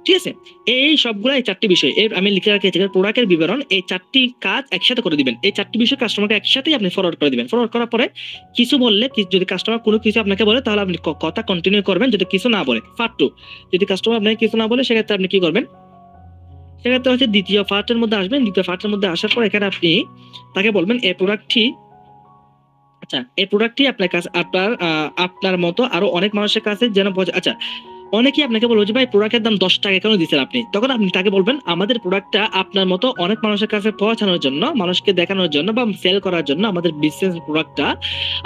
ঠিক আছে, এই সবগুলো এই চারটি বিষয় আমি লিখে রাখি, প্রোডাক্টের বিবরণ, এই চারটি কাজ একসাথে করে দিবেন। এই চারটি বিষয় কাস্টমারকে একসাথেই আপনি ফরওয়ার্ড করে দিবেন। ফরওয়ার্ড করার পরে কিছু বললে, যদি কাস্টমার কোনো কিছু আপনাকে বলে, তাহলে আপনি কথা কন্টিনিউ করবেন। যদি কিছু না বলে, পার্ট 2, যদি কাস্টমার আপনাকে কিছু না বলে, সেক্ষেত্রে আপনি কি করবেন? সেক্ষেত্রে হচ্ছে দ্বিতীয় পার্টের মধ্যে আসবেন। দ্বিতীয় পার্টের মধ্যে আসার পর এখানে আপনি তাকে বলবেন এই প্রোডাক্টটি, আচ্ছা এই প্রোডাক্টটি আপনার কাছে, আপনার মতো আরো অনেক মানুষের কাছে যেন, আচ্ছা অনেকেই আপনাকে বলবো যে ভাই প্রোডাক্টের দাম 10 টাকা কেন দিচ্ছেন আপনি, তখন আপনি তাকে বলবেন আমাদের প্রোডাক্টটা আপনার মতো অনেক মানুষের কাছে পৌঁছানোর জন্য, মানুষকে দেখানোর জন্য বা সেল করার জন্য, আমাদের বিজনেস প্রোডাক্টটা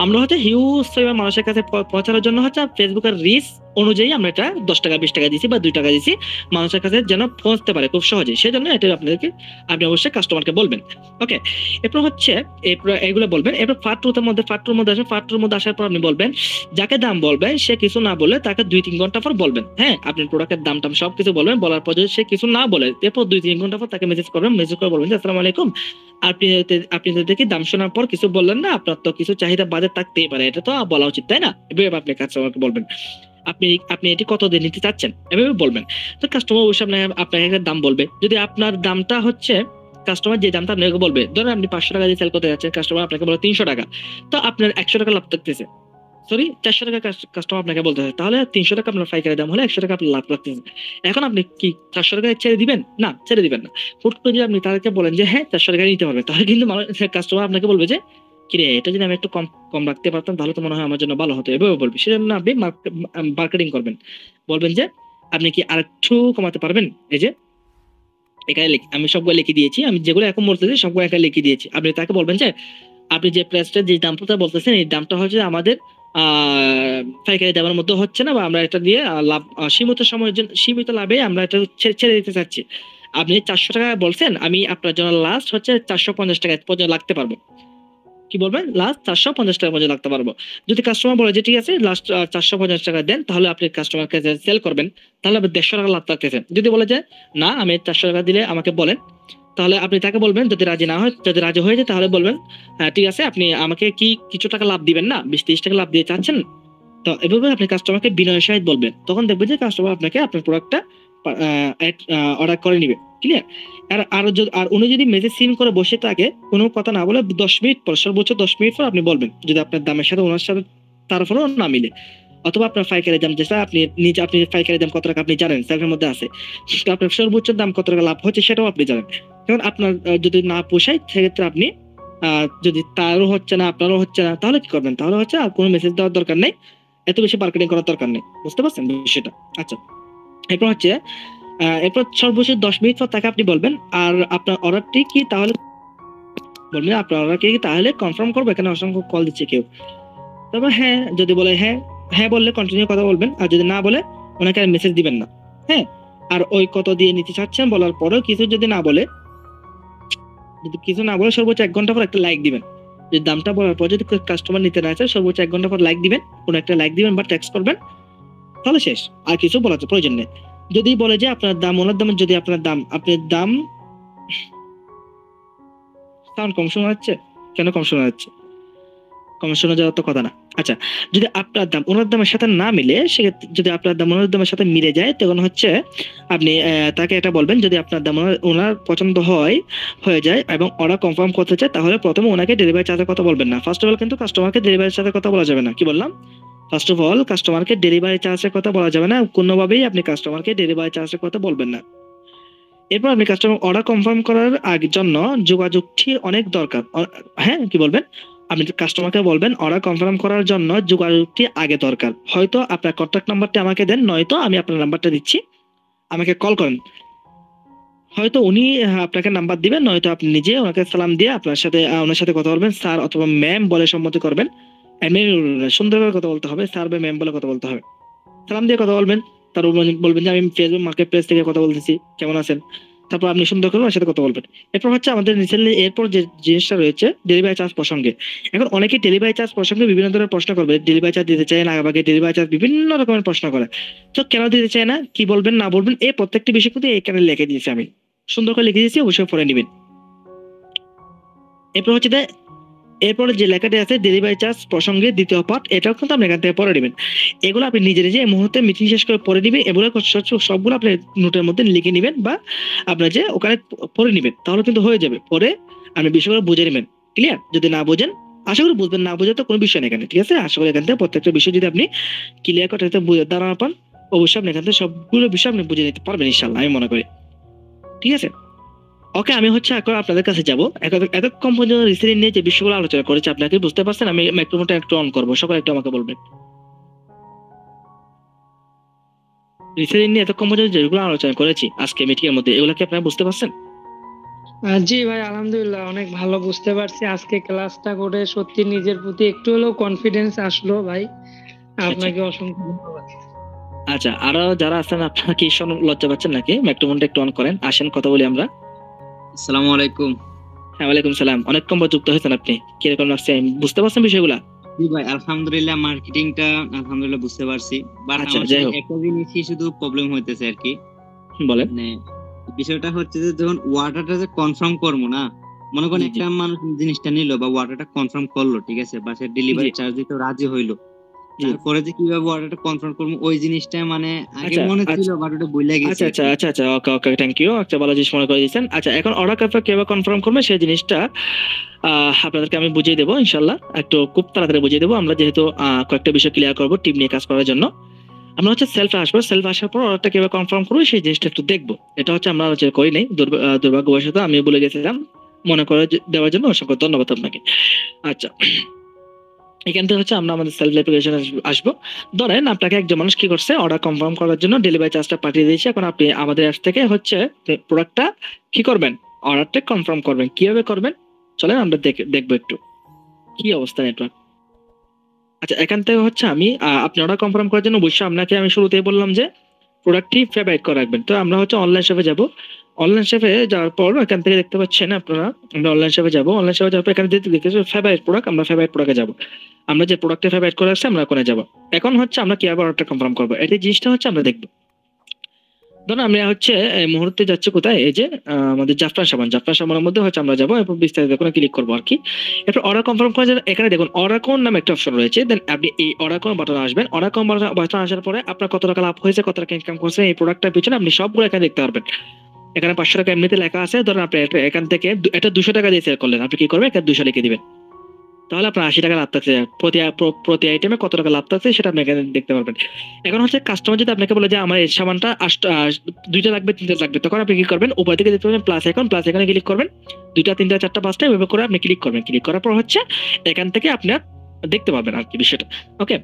আমরা হচ্ছে হিউজ মানুষের কাছে পৌঁছানোর জন্য হচ্ছে ফেসবুকের রিচ অনুযায়ী আমরা এটা 10 টাকা 20 টাকা দিছি বা 2 টাকা দিছি মানুষের কাছে যেন পৌঁছতে পারে খুব সহজে, সেজন্য এটা আপনাদেরকে আপনি অবশ্যই কাস্টমারকে বলবেন। ওকে, এরপর হচ্ছে এরপর এগুলো বলবেন। এরপর পার্ট 2 মধ্যে আসেন। পার্ট 2 মধ্যে আসার পর আপনি বলবেন যাকে দাম বলবেন সে কিছু না বলে তাকে 2-3 ঘন্টা পর বলবেন। হ্যাঁ, আপনি প্রোডাক্টের দাম টাম সবকিছু বলবেন। বলার পর যদি সে কিছু না বলে এরপর 2-3 ঘন্টা পর তাকে মেসেজ করবেন। মেসেজ করে বলবেন যে আসসালামু আলাইকুম, আপনি তো দেখি দাম শোনার পর কিছু বললেন না, আপনার তো কিছু চাহিদা বাজেট থাকতেই পারে, এটা তো বলা উচিত তাই না? এভাবে আপনি কাস্টমারকে বলবেন আপনি আপনি এটি কত দিয়ে নিতে চাচ্ছেন, এভাবে বলবেন। তো কাস্টমার অবশ্যই আপনাকে একটা দাম বলবে। যদি আপনার দামটা হচ্ছে কাস্টমার যে দামটা আপনাকে বলবে, ধরেন আপনি 500 টাকা দিয়ে সেল করতে যাচ্ছেন, কাস্টমার আপনাকে বলে 300 টাকা, তো আপনার 100 টাকা লাভ থাকতেছে, সরি 400 টাকা কাস্টমার আপনাকে বলতে হয়, তাহলে 300 টাকা আপনার পাইকারি দাম হলে 100 টাকা আপনার লাভ রাখতেছে। এখন আপনি কি 400 টাকায় ছেড়ে দিবেন? না, ছেড়ে দিবেন না। হুট করে যদি আপনি তাদেরকে বলেন যে হ্যাঁ 400 টাকা নিতে পারবে, তাহলে কিন্তু কাস্টমার আপনাকে বলবে যে কিরে এটা যদি আমি একটু কম কম রাখতে পারতাম তাহলে তো মনে হয় আমার জন্য ভালো হতো, এভাবে বলবে। সেজন্য আপনি মার্কেটিং করবেন, বলবেন যে আপনি কি আরেকটু কমাতে পারবেন? এই যে এখানে আমি সবগুলো লিখে দিয়েছি, আমি যেগুলো এখন বলতেছি সবগুলো এখানে লিখে দিয়েছি। আপনি তাকে বলবেন যে আপনি যে প্রাইসটা যে দামটা বলতেছেন এই দামটা হচ্ছে আমাদের পাইকারি দামের মধ্যে হচ্ছে না, বা আমরা এটা দিয়ে লাভ সীমিত সময়ের জন্য সীমিত লাভে আমরা এটা ছেড়ে দিতে চাচ্ছি। আপনি 400 টাকা বলছেন, আমি আপনার জন্য লাস্ট হচ্ছে 450 টাকা পর্যন্ত লাগতে পারবো। কি বলবেন? লাস্ট 450 টাকা পর্যন্ত লাগতে পারবো। যদি কাস্টমার বলে যে ঠিক আছে লাস্ট 450 টাকা দেন, তাহলে আপনি কাস্টমারকে সেল করবেন, তাহলে আপনি 150 টাকা লাভ থাকতেছে। যদি বলে যে না আমি 400 টাকা দিলে আমাকে বলেন, তাহলে আপনি তাকে বলবেন, যদি রাজি না হয়, যদি রাজি হয়ে যায় তাহলে বলবেন হ্যাঁ ঠিক আছে আপনি আমাকে কি কিছু টাকা লাভ দিবেন না, 20-30 টাকা লাভ দিয়ে চাচ্ছেন। তো এভাবে আপনি কাস্টমারকে বিনয়ের সহিত বলবেন, তখন দেখবেন যে কাস্টমার আপনাকে আপনার প্রোডাক্টটা অর্ডার করে নিবে। ক্লিয়ার? আর উনি যদি মেসেজ সিন করে বসে থাকে কোনো কথা না বলে 10 মিনিট পর, সর্বোচ্চ 10 মিনিট পর আপনি বলবেন, যদি আপনার দামের সাথে ওনার সাথে তারপরেও না মিলে, অথবা আপনার পাইকারি দাম যেটা আপনি পাইকারি দাম কত টাকা আপনি জানেন, সেলফের মধ্যে আছে, তো আপনার সর্বোচ্চ দাম কত টাকা লাভ হচ্ছে সেটাও আপনি জানেন। এখন আপনার যদি না পোষায় সেক্ষেত্রে আপনি যদি তারও হচ্ছে না আপনারও হচ্ছে না, তাহলে কি করবেন? তাহলে হচ্ছে আর কোনো মেসেজ দেওয়ার দরকার নেই, এত বেশি মার্কেটিং করার দরকার নেই। বুঝতে পারছেন বিষয়টা? আচ্ছা, এরপর হচ্ছে এরপর সর্বশেষ 10 মিনিট পর তাকে আপনি বলবেন আর আপনার অর্ডারটি কি তাহলে বলবেন আপনার অর্ডার কি তাহলে কনফার্ম করবো, এখানে অসংখ্য কল দিচ্ছে কেউ। তবে হ্যাঁ যদি বলে হ্যাঁ হ্যাঁ বললে কন্টিনিউ কথা বলবেন, আর যদি না বলে ওনাকে আর মেসেজ দিবেন না। হ্যাঁ, আর ওই কত দিয়ে নিতে চাচ্ছেন বলার পরেও কিছু যদি না বলে সর্বোচ্চ 1 ঘন্টা পর একটা লাইক দিবেন। যদি দামটা বলার পর যদি কাস্টমার নিতে না চায় সর্বোচ্চ 1 ঘন্টা পর লাইক দিবেন, কোনো একটা লাইক দিবেন বা টেক্সট করবেন, তাহলে শেষ, আর কিছু বলার প্রয়োজন নেই। যদি বলে যে আপনার দাম ওনার দাম, যদি আপনার দাম সাউন্ড কম শোনা যাচ্ছে, কেন কম শোনা যাচ্ছে? কম শোনা যাওয়ার তো কথা না। আচ্ছা, যদি আপনার দাম ওনার দামের সাথে না মিলে, সেক্ষেত্রে যদি আপনার দাম ওনার দামের সাথে মিলে যায় তখন হচ্ছে আপনি তাকে এটা বলবেন, যদি আপনার দাম ওনার পছন্দ হয়ে যায় এবং অর্ডার কনফার্ম করতে চায়, তাহলে প্রথমে ওনাকে ডেলিভারি চার্জের কথা বলবেন না। ফার্স্ট অফ অল কিন্তু কাস্টমারকে ডেলিভারি চার্জের কথা বলা যাবে না। কি বললাম? ফার্স্ট অফ অল কাস্টমারকে ডেলিভারি চার্জের কথা বলা যাবে না, কোনোভাবেই আপনি কাস্টমারকে ডেলিভারি চার্জের কথা বলবেন না। এরপর আপনি কাস্টমার অর্ডার কনফার্ম করার জন্য যোগাযোগটি অনেক দরকার। হ্যাঁ, কি বলবেন? আপনি কাস্টমারকে বলবেন অর্ডার কনফার্ম করার জন্য যোগাযোগটি আগে দরকার। হয়তো আপনার কন্ট্যাক্ট নাম্বারটি আমাকে দেন, নয়তো আমি আপনার নাম্বারটা দিচ্ছি, আমাকে কল করেন। হয়তো উনি আপনাকে নাম্বার দিবেন, নয়তো আপনি নিজে ওনাকে সালাম দিয়ে ওনার সাথে কথা বলবেন, স্যার অথবা ম্যাম বলে সম্মতি করবেন। সুন্দরভাবে কথা বলতে হবে, স্যার বা ম্যাম বলে কথা বলতে হবে। সালাম দিয়ে কথা বলবেন, তারপর বলবেন যে আমি ফেসবুক মার্কেট প্লেস থেকে কথা বলতেছি, কেমন আছেন? তারপর আপনি সুন্দর করে ওর সাথে কথা বলবেন। এরপর হচ্ছে আমাদের রিসেন্টলি এরপর যে জিনিসটা রয়েছে ডেলিভারি চার্জ প্রসঙ্গে। এখন অনেকে ডেলিভারি চার্জ প্রসঙ্গে বিভিন্ন ধরনের প্রশ্ন করবে, ডেলিভারি চার্জ দিতে চায় না, আগে ডেলিভারি চার্জ বিভিন্ন রকমের প্রশ্ন করে। তো কেন দিতে চায় না, কি বলবেন না বলবেন, এই প্রত্যেকটি বিষয় কিন্তু এখানে লিখে দিয়েছি, আমি সুন্দর করে লিখে দিয়েছি, অবশ্যই পড়ে নেবেন। এরপর হচ্ছে এরপরে যে লেখাটি আছে ডেলিভারি চার্জ প্রসঙ্গে দ্বিতীয় পার্ট, এটাও কিন্তু আপনি এখান থেকে পড়ে নেবেন। এগুলো আপনি নিজে নিজে এই মুহূর্তে মিটিং শেষ করে পড়ে নেবেন, এগুলো সবগুলো আপনি নোটের মধ্যে লিখে নেবেন বা আপনার যে ওখানে পড়ে নেবেন, তাহলে কিন্তু হয়ে যাবে। পরে আপনি বিষয়গুলো বুঝে নেবেন। ক্লিয়ার? যদি না বোঝেন, আশা করি বুঝবেন, না বোঝে তো কোনো বিষয় নেই এখানে, ঠিক আছে? আশা করি এখান থেকে প্রত্যেকটা বিষয় যদি আপনি ক্লিয়ার করতে ধারণা পান, অবশ্যই আপনি এখান থেকে সবগুলো বিষয় আপনি বুঝে নিতে পারবেন ইনশাল্লাহ, আমি মনে করি। ঠিক আছে? ওকে, আমি হচ্ছে এখন আপনাদের কাছে যাবো। এতক্ষণ পর্যন্ত রিসেলিং নিয়ে যে বিষয়গুলো আলোচনা করেছি, আপনাকে বুঝতে পারছেন? আমি মাইক্রোফোনটা একটু অন করবো, সবাই একটু আমাকে বলবেন। রিসেলিং নিয়ে এতক্ষণ পর্যন্ত যেগুলো আলোচনা করেছি আজকে মিটিং এর মধ্যে, এগুলো কি আপনারা বুঝতে পারছেন? জি ভাই, আলহামদুলিল্লাহ অনেক ভালো বুঝতে পারছি। আজকে ক্লাসটা করে সত্যি নিজের প্রতি একটু হলেও কনফিডেন্স আসলো ভাই। আপনাকে অসংখ্য ধন্যবাদ। আচ্ছা, আরো যারা আছেন আপনারা কি লজ্জা পাচ্ছেন নাকি? মাইক্রোফোনটা একটু অন করেন, আসেন কথা বলি আমরা। আসসালামু আলাইকুম। হ্যাঁ, ওয়ালাইকুম সালাম। অনেকক্ষণ পর যুক্ত হয়েছেন আপনি, কিরকম লাগছে বুঝতে পারছেন বিষয়গুলা? জি ভাই, আলহামদুলিল্লাহ মার্কেটিংটা আলহামদুলিল্লাহ বুঝতে পারছি, বাট আচ্ছা, আমার যাই সাথে হোক, একটা জিনিসই শুধু প্রবলেম হইতেছে আর কি। বলেন। মানে বিষয়টা হচ্ছে যে যখন ওয়াটারটা যে কনফার্ম করবো না, মনে করেন জি জি একটা মানুষ জিনিসটা নিল বা ওয়াটারটা কনফার্ম করলো, ঠিক আছে, বা সে জি ডেলিভারি চার্জ দিতে রাজি হইলো, জি তারপরে যে কিভাবে অর্ডারটা কনফার্ম করবো ওই জিনিসটা মানে আগে আচ্ছা মনে ছিল আচ্ছা বাট ওটা ভুলে গেছি আচ্ছা আর আচ্ছা কি। আচ্ছা আচ্ছা, ওকে ওকে, থ্যাংক ইউ, একটা ভালো জিনিস মনে করে দিয়েছেন। আচ্ছা, এখন অর্ডার কাপটা কিভাবে কনফার্ম করবে সেই জিনিসটা আপনাদেরকে আমি বুঝিয়ে দেবো ইনশাল্লাহ, একটু খুব তাড়াতাড়ি বুঝিয়ে দেবো। আমরা যেহেতু কয়েকটা বিষয় ক্লিয়ার করবো টিম নিয়ে কাজ করার জন্য, আমরা হচ্ছে সেলফ আসবো, সেলফ আসার পর অর্ডারটা কিভাবে কনফার্ম করবো সেই জিনিসটা একটু দেখবো। এটা হচ্ছে আমরা হচ্ছে করি নাই, দুর্ভাগ্যবশত আমি বলে গেছিলাম। মনে করে দেওয়ার জন্য অসংখ্য ধন্যবাদ আপনাকে। আচ্ছা, এখান থেকে হচ্ছে আমরা আমাদের সেলফ অ্যাপ্লিকেশন আসবো। ধরেন আপনাকে একজন মানুষ কি করছে, অর্ডার কনফার্ম করার জন্য ডেলিভারি চার্জটা পাঠিয়ে দিয়েছে। এখন আপনি আমাদের অ্যাপ থেকে হচ্ছে প্রোডাক্টটা কি করবেন, অর্ডারটা কনফার্ম করবেন। কিভাবে করবেন চলেন আমরা দেখবো একটু কি অবস্থা নেটওয়ার্ক। আচ্ছা, এখান থেকে হচ্ছে আমি আপনি অর্ডার কনফার্ম করার জন্য অবশ্যই আপনাকে আমি শুরুতেই বললাম যে প্রোডাক্টটি ফেভারিট করে রাখবেন। তো আমরা হচ্ছে অনলাইন শপে যাব। অনলাইন শপে যাওয়ার পর এখান থেকে দেখতে পাচ্ছেন আপনারা, আমরা অনলাইন শপে যাব। অনলাইন শপে যাওয়ার পর এখানে দেখতে ফেভারিট প্রোডাক্ট, আমরা ফেভারিট প্রোডাক্টে যাব। আমরা যে প্রোডাক্টে ফেভারিট করে রাখছি আমরা ওখানে যাব। এখন হচ্ছে আমরা কিভাবে অর্ডারটা কনফার্ম করবো এই জিনিসটা হচ্ছে আমরা দেখবো। ধরুন আমরা হচ্ছে এই মুহূর্তে যাচ্ছি কোথায়, এই যে আমাদের জাফরান সাবানের মধ্যে হচ্ছে আমরা যাবো, এরপর বিস্তারিত কোনো ক্লিক করবো আর কি। এরপর অর্ডার কনফার্ম করার জন্য এখানে দেখুন অর্ডার কোন নামে একটা অপশন রয়েছে, দেন আপনি এই অর্ডার কোন বাটনে আসবেন। অর্ডার কোন বাটনে আসার পরে আপনার কত টাকা লাভ হয়েছে, কত টাকা ইনকাম করছে এই প্রোডাক্টটার পিছনে আপনি সবগুলো এখানে দেখতে পারবেন। এখানে 500 টাকা এমনিতে লেখা আছে। ধরুন আপনি এখান থেকে এটা 200 টাকা দিয়ে সেল করলেন, আপনি কি করবেন, এখানে 200 লিখে দিবেন। তাহলে আপনার 80 টাকা লাভ থাকছে। প্রতি আইটেমে কত টাকা লাভ থাকছে সেটা আপনি এখানে দেখতে পারবেন। এখন হচ্ছে কাস্টমার যদি আপনাকে বলে যে আমার এই সামানটা 2টা লাগবে, 3টা লাগবে, তখন আপনি কি করবেন, উপর থেকে দেখতে পাবেন প্লাস আইকনে ক্লিক করবেন। 2টা 3টা 4টা 5টা এভাবে করে আপনি ক্লিক করবেন। ক্লিক করার পর হচ্ছে এখান থেকে আপনার দেখতে পাবেন আর কি বিষয়টা। ওকে,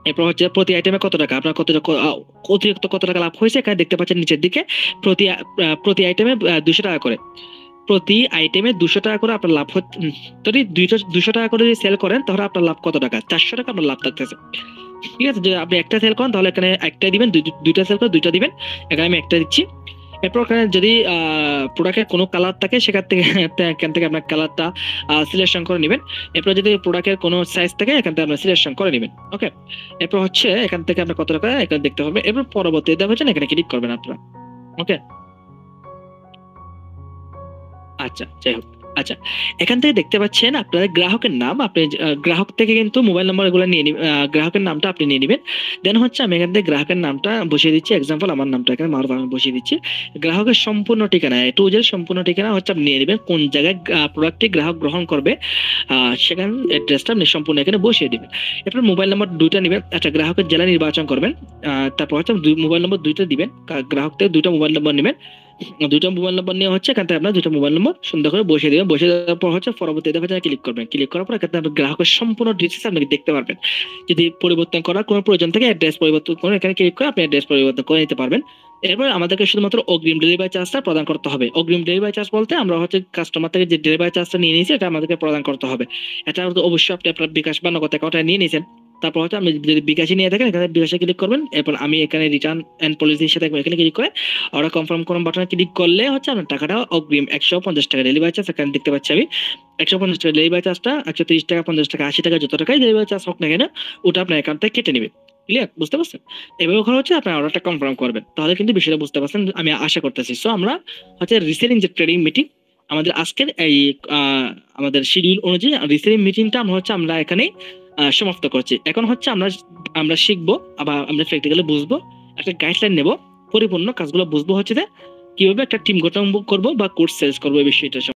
এরপর হচ্ছে প্রতি আইটেমে কত টাকা আপনার অতিরিক্ত কত টাকা লাভ হয়েছে এখানে দেখতে পাচ্ছেন নিচের দিকে। প্রতি আইটেমে 200 টাকা করে, প্রতি আইটেমে 200 টাকা করে আপনার লাভ হচ্ছে। যদি 200 টাকা করে যদি সেল করেন তাহলে আপনার লাভ কত টাকা, 400 টাকা আপনার লাভ থাকতেছে। ঠিক আছে, যদি আপনি একটা সেল করেন তাহলে এখানে একটাই দিবেন, দুইটা সেল করে দুইটা দিবেন। এখানে আমি একটা দিচ্ছি। এরপর এখানে যদি প্রোডাক্টের কোনো কালার থাকে সেখান থেকে এখান থেকে আপনার কালারটা সিলেকশন করে নেবেন। এরপর যদি প্রোডাক্টের কোনো সাইজ থাকে এখান থেকে আপনার সিলেকশন করে নেবেন। ওকে, এরপর হচ্ছে এখান থেকে আপনার কত টাকা এখানে দেখতে হবে। এরপর পরবর্তী দেওয়া হচ্ছে এখানে ক্লিক করবেন আপনারা। ওকে, আচ্ছা, যাই হোক। আচ্ছা, এখান থেকে দেখতে পাচ্ছেন আপনাদের গ্রাহকের নাম, আপনি গ্রাহক থেকে কিন্তু মোবাইল নম্বর এগুলো নিয়ে গ্রাহকের নামটা আপনি নিয়ে নেবেন। দেন হচ্ছে আমি এখান থেকে গ্রাহকের নামটা বসিয়ে দিচ্ছি। এক্সাম্পল আমার নামটা এখানে মারুফ আমি বসিয়ে দিচ্ছি। গ্রাহকের সম্পূর্ণ ঠিকানা টু জেড সম্পূর্ণ ঠিকানা হচ্ছে আপনি নিয়ে নেবেন, কোন জায়গায় প্রোডাক্টটি গ্রাহক গ্রহণ করবে সেখানে অ্যাড্রেসটা আপনি সম্পূর্ণ এখানে বসিয়ে দিবেন। এরপর মোবাইল নম্বর 2টা নেবেন। আচ্ছা, গ্রাহকের জেলা নির্বাচন করবেন। তারপর হচ্ছে মোবাইল নম্বর 2টা দিবেন। গ্রাহক থেকে 2টা মোবাইল নম্বর নেবেন। 2টা মোবাইল নম্বর নিয়ে হচ্ছে এখান থেকে আপনার 2টা মোবাইল নম্বর সুন্দর করে বসিয়ে দেবেন। বসিয়ে দেওয়ার পর হচ্ছে পরবর্তী দেখা যায় ক্লিক করবেন। ক্লিক করার পর এখানে আপনি গ্রাহকের সম্পূর্ণ ডিটেইলস আপনি দেখতে পারবেন। যদি পরিবর্তন করার কোনো প্রয়োজন থাকে অ্যাড্রেস পরিবর্তন করে এখানে ক্লিক করে আপনি অ্যাড্রেস পরিবর্তন করে নিতে পারবেন। এরপর আমাদেরকে শুধুমাত্র অগ্রিম ডেলিভারি চার্জটা প্রদান করতে হবে। অগ্রিম ডেলিভারি চার্জ বলতে আমরা হচ্ছে কাস্টমার থেকে যে ডেলিভারি চার্জটা নিয়ে নিয়েছি এটা আমাদেরকে প্রদান করতে হবে। এটা অবশ্যই আপনি আপনার বিকাশ বা নগদ অ্যাকাউন্টে নিয়ে নিয়েছেন। তারপর হচ্ছে আপনি যদি বিকাশে নিয়ে থাকেন এখানে বিকাশে ক্লিক করবেন। এরপর আমি এখানে রিটার্ন এন্ড পলিসির সাথে এখানে ক্লিক করে অর্ডার কনফার্ম করুন বাটনে ক্লিক করলে হচ্ছে আপনার টাকাটা অগ্রিম 150 টাকা ডেলিভারি চার্জ এখানে দেখতে পাচ্ছি আমি। 150 টাকা ডেলিভারি চার্জটা, 130 টাকা, 50 টাকা, 80 টাকা, যত টাকাই ডেলিভারি চার্জ হোক না কেন ওটা আপনার অ্যাকাউন্ট থেকে কেটে নেবে। ক্লিয়ার, বুঝতে পারছেন? এভাবে ওখানে হচ্ছে আপনার অর্ডারটা কনফার্ম করবেন। তাহলে কিন্তু বিষয়টা বুঝতে পারছেন আমি আশা করতেছি। সো আমরা হচ্ছে রিসেলিং যে ট্রেডিং মিটিং আমাদের আজকের এই আমাদের শিডিউল অনুযায়ী রিসেলিং মিটিংটা আমরা এখানে সমাপ্ত করছি। এখন হচ্ছে আমরা শিখবো আবার আমরা প্র্যাকটিক্যালি বুঝবো, একটা গাইডলাইন নেব, পরিপূর্ণ কাজগুলো বুঝবো হচ্ছে যে কিভাবে একটা টিম গঠন করবো বা কোর্স সেলস করবো এই বিষয়টা।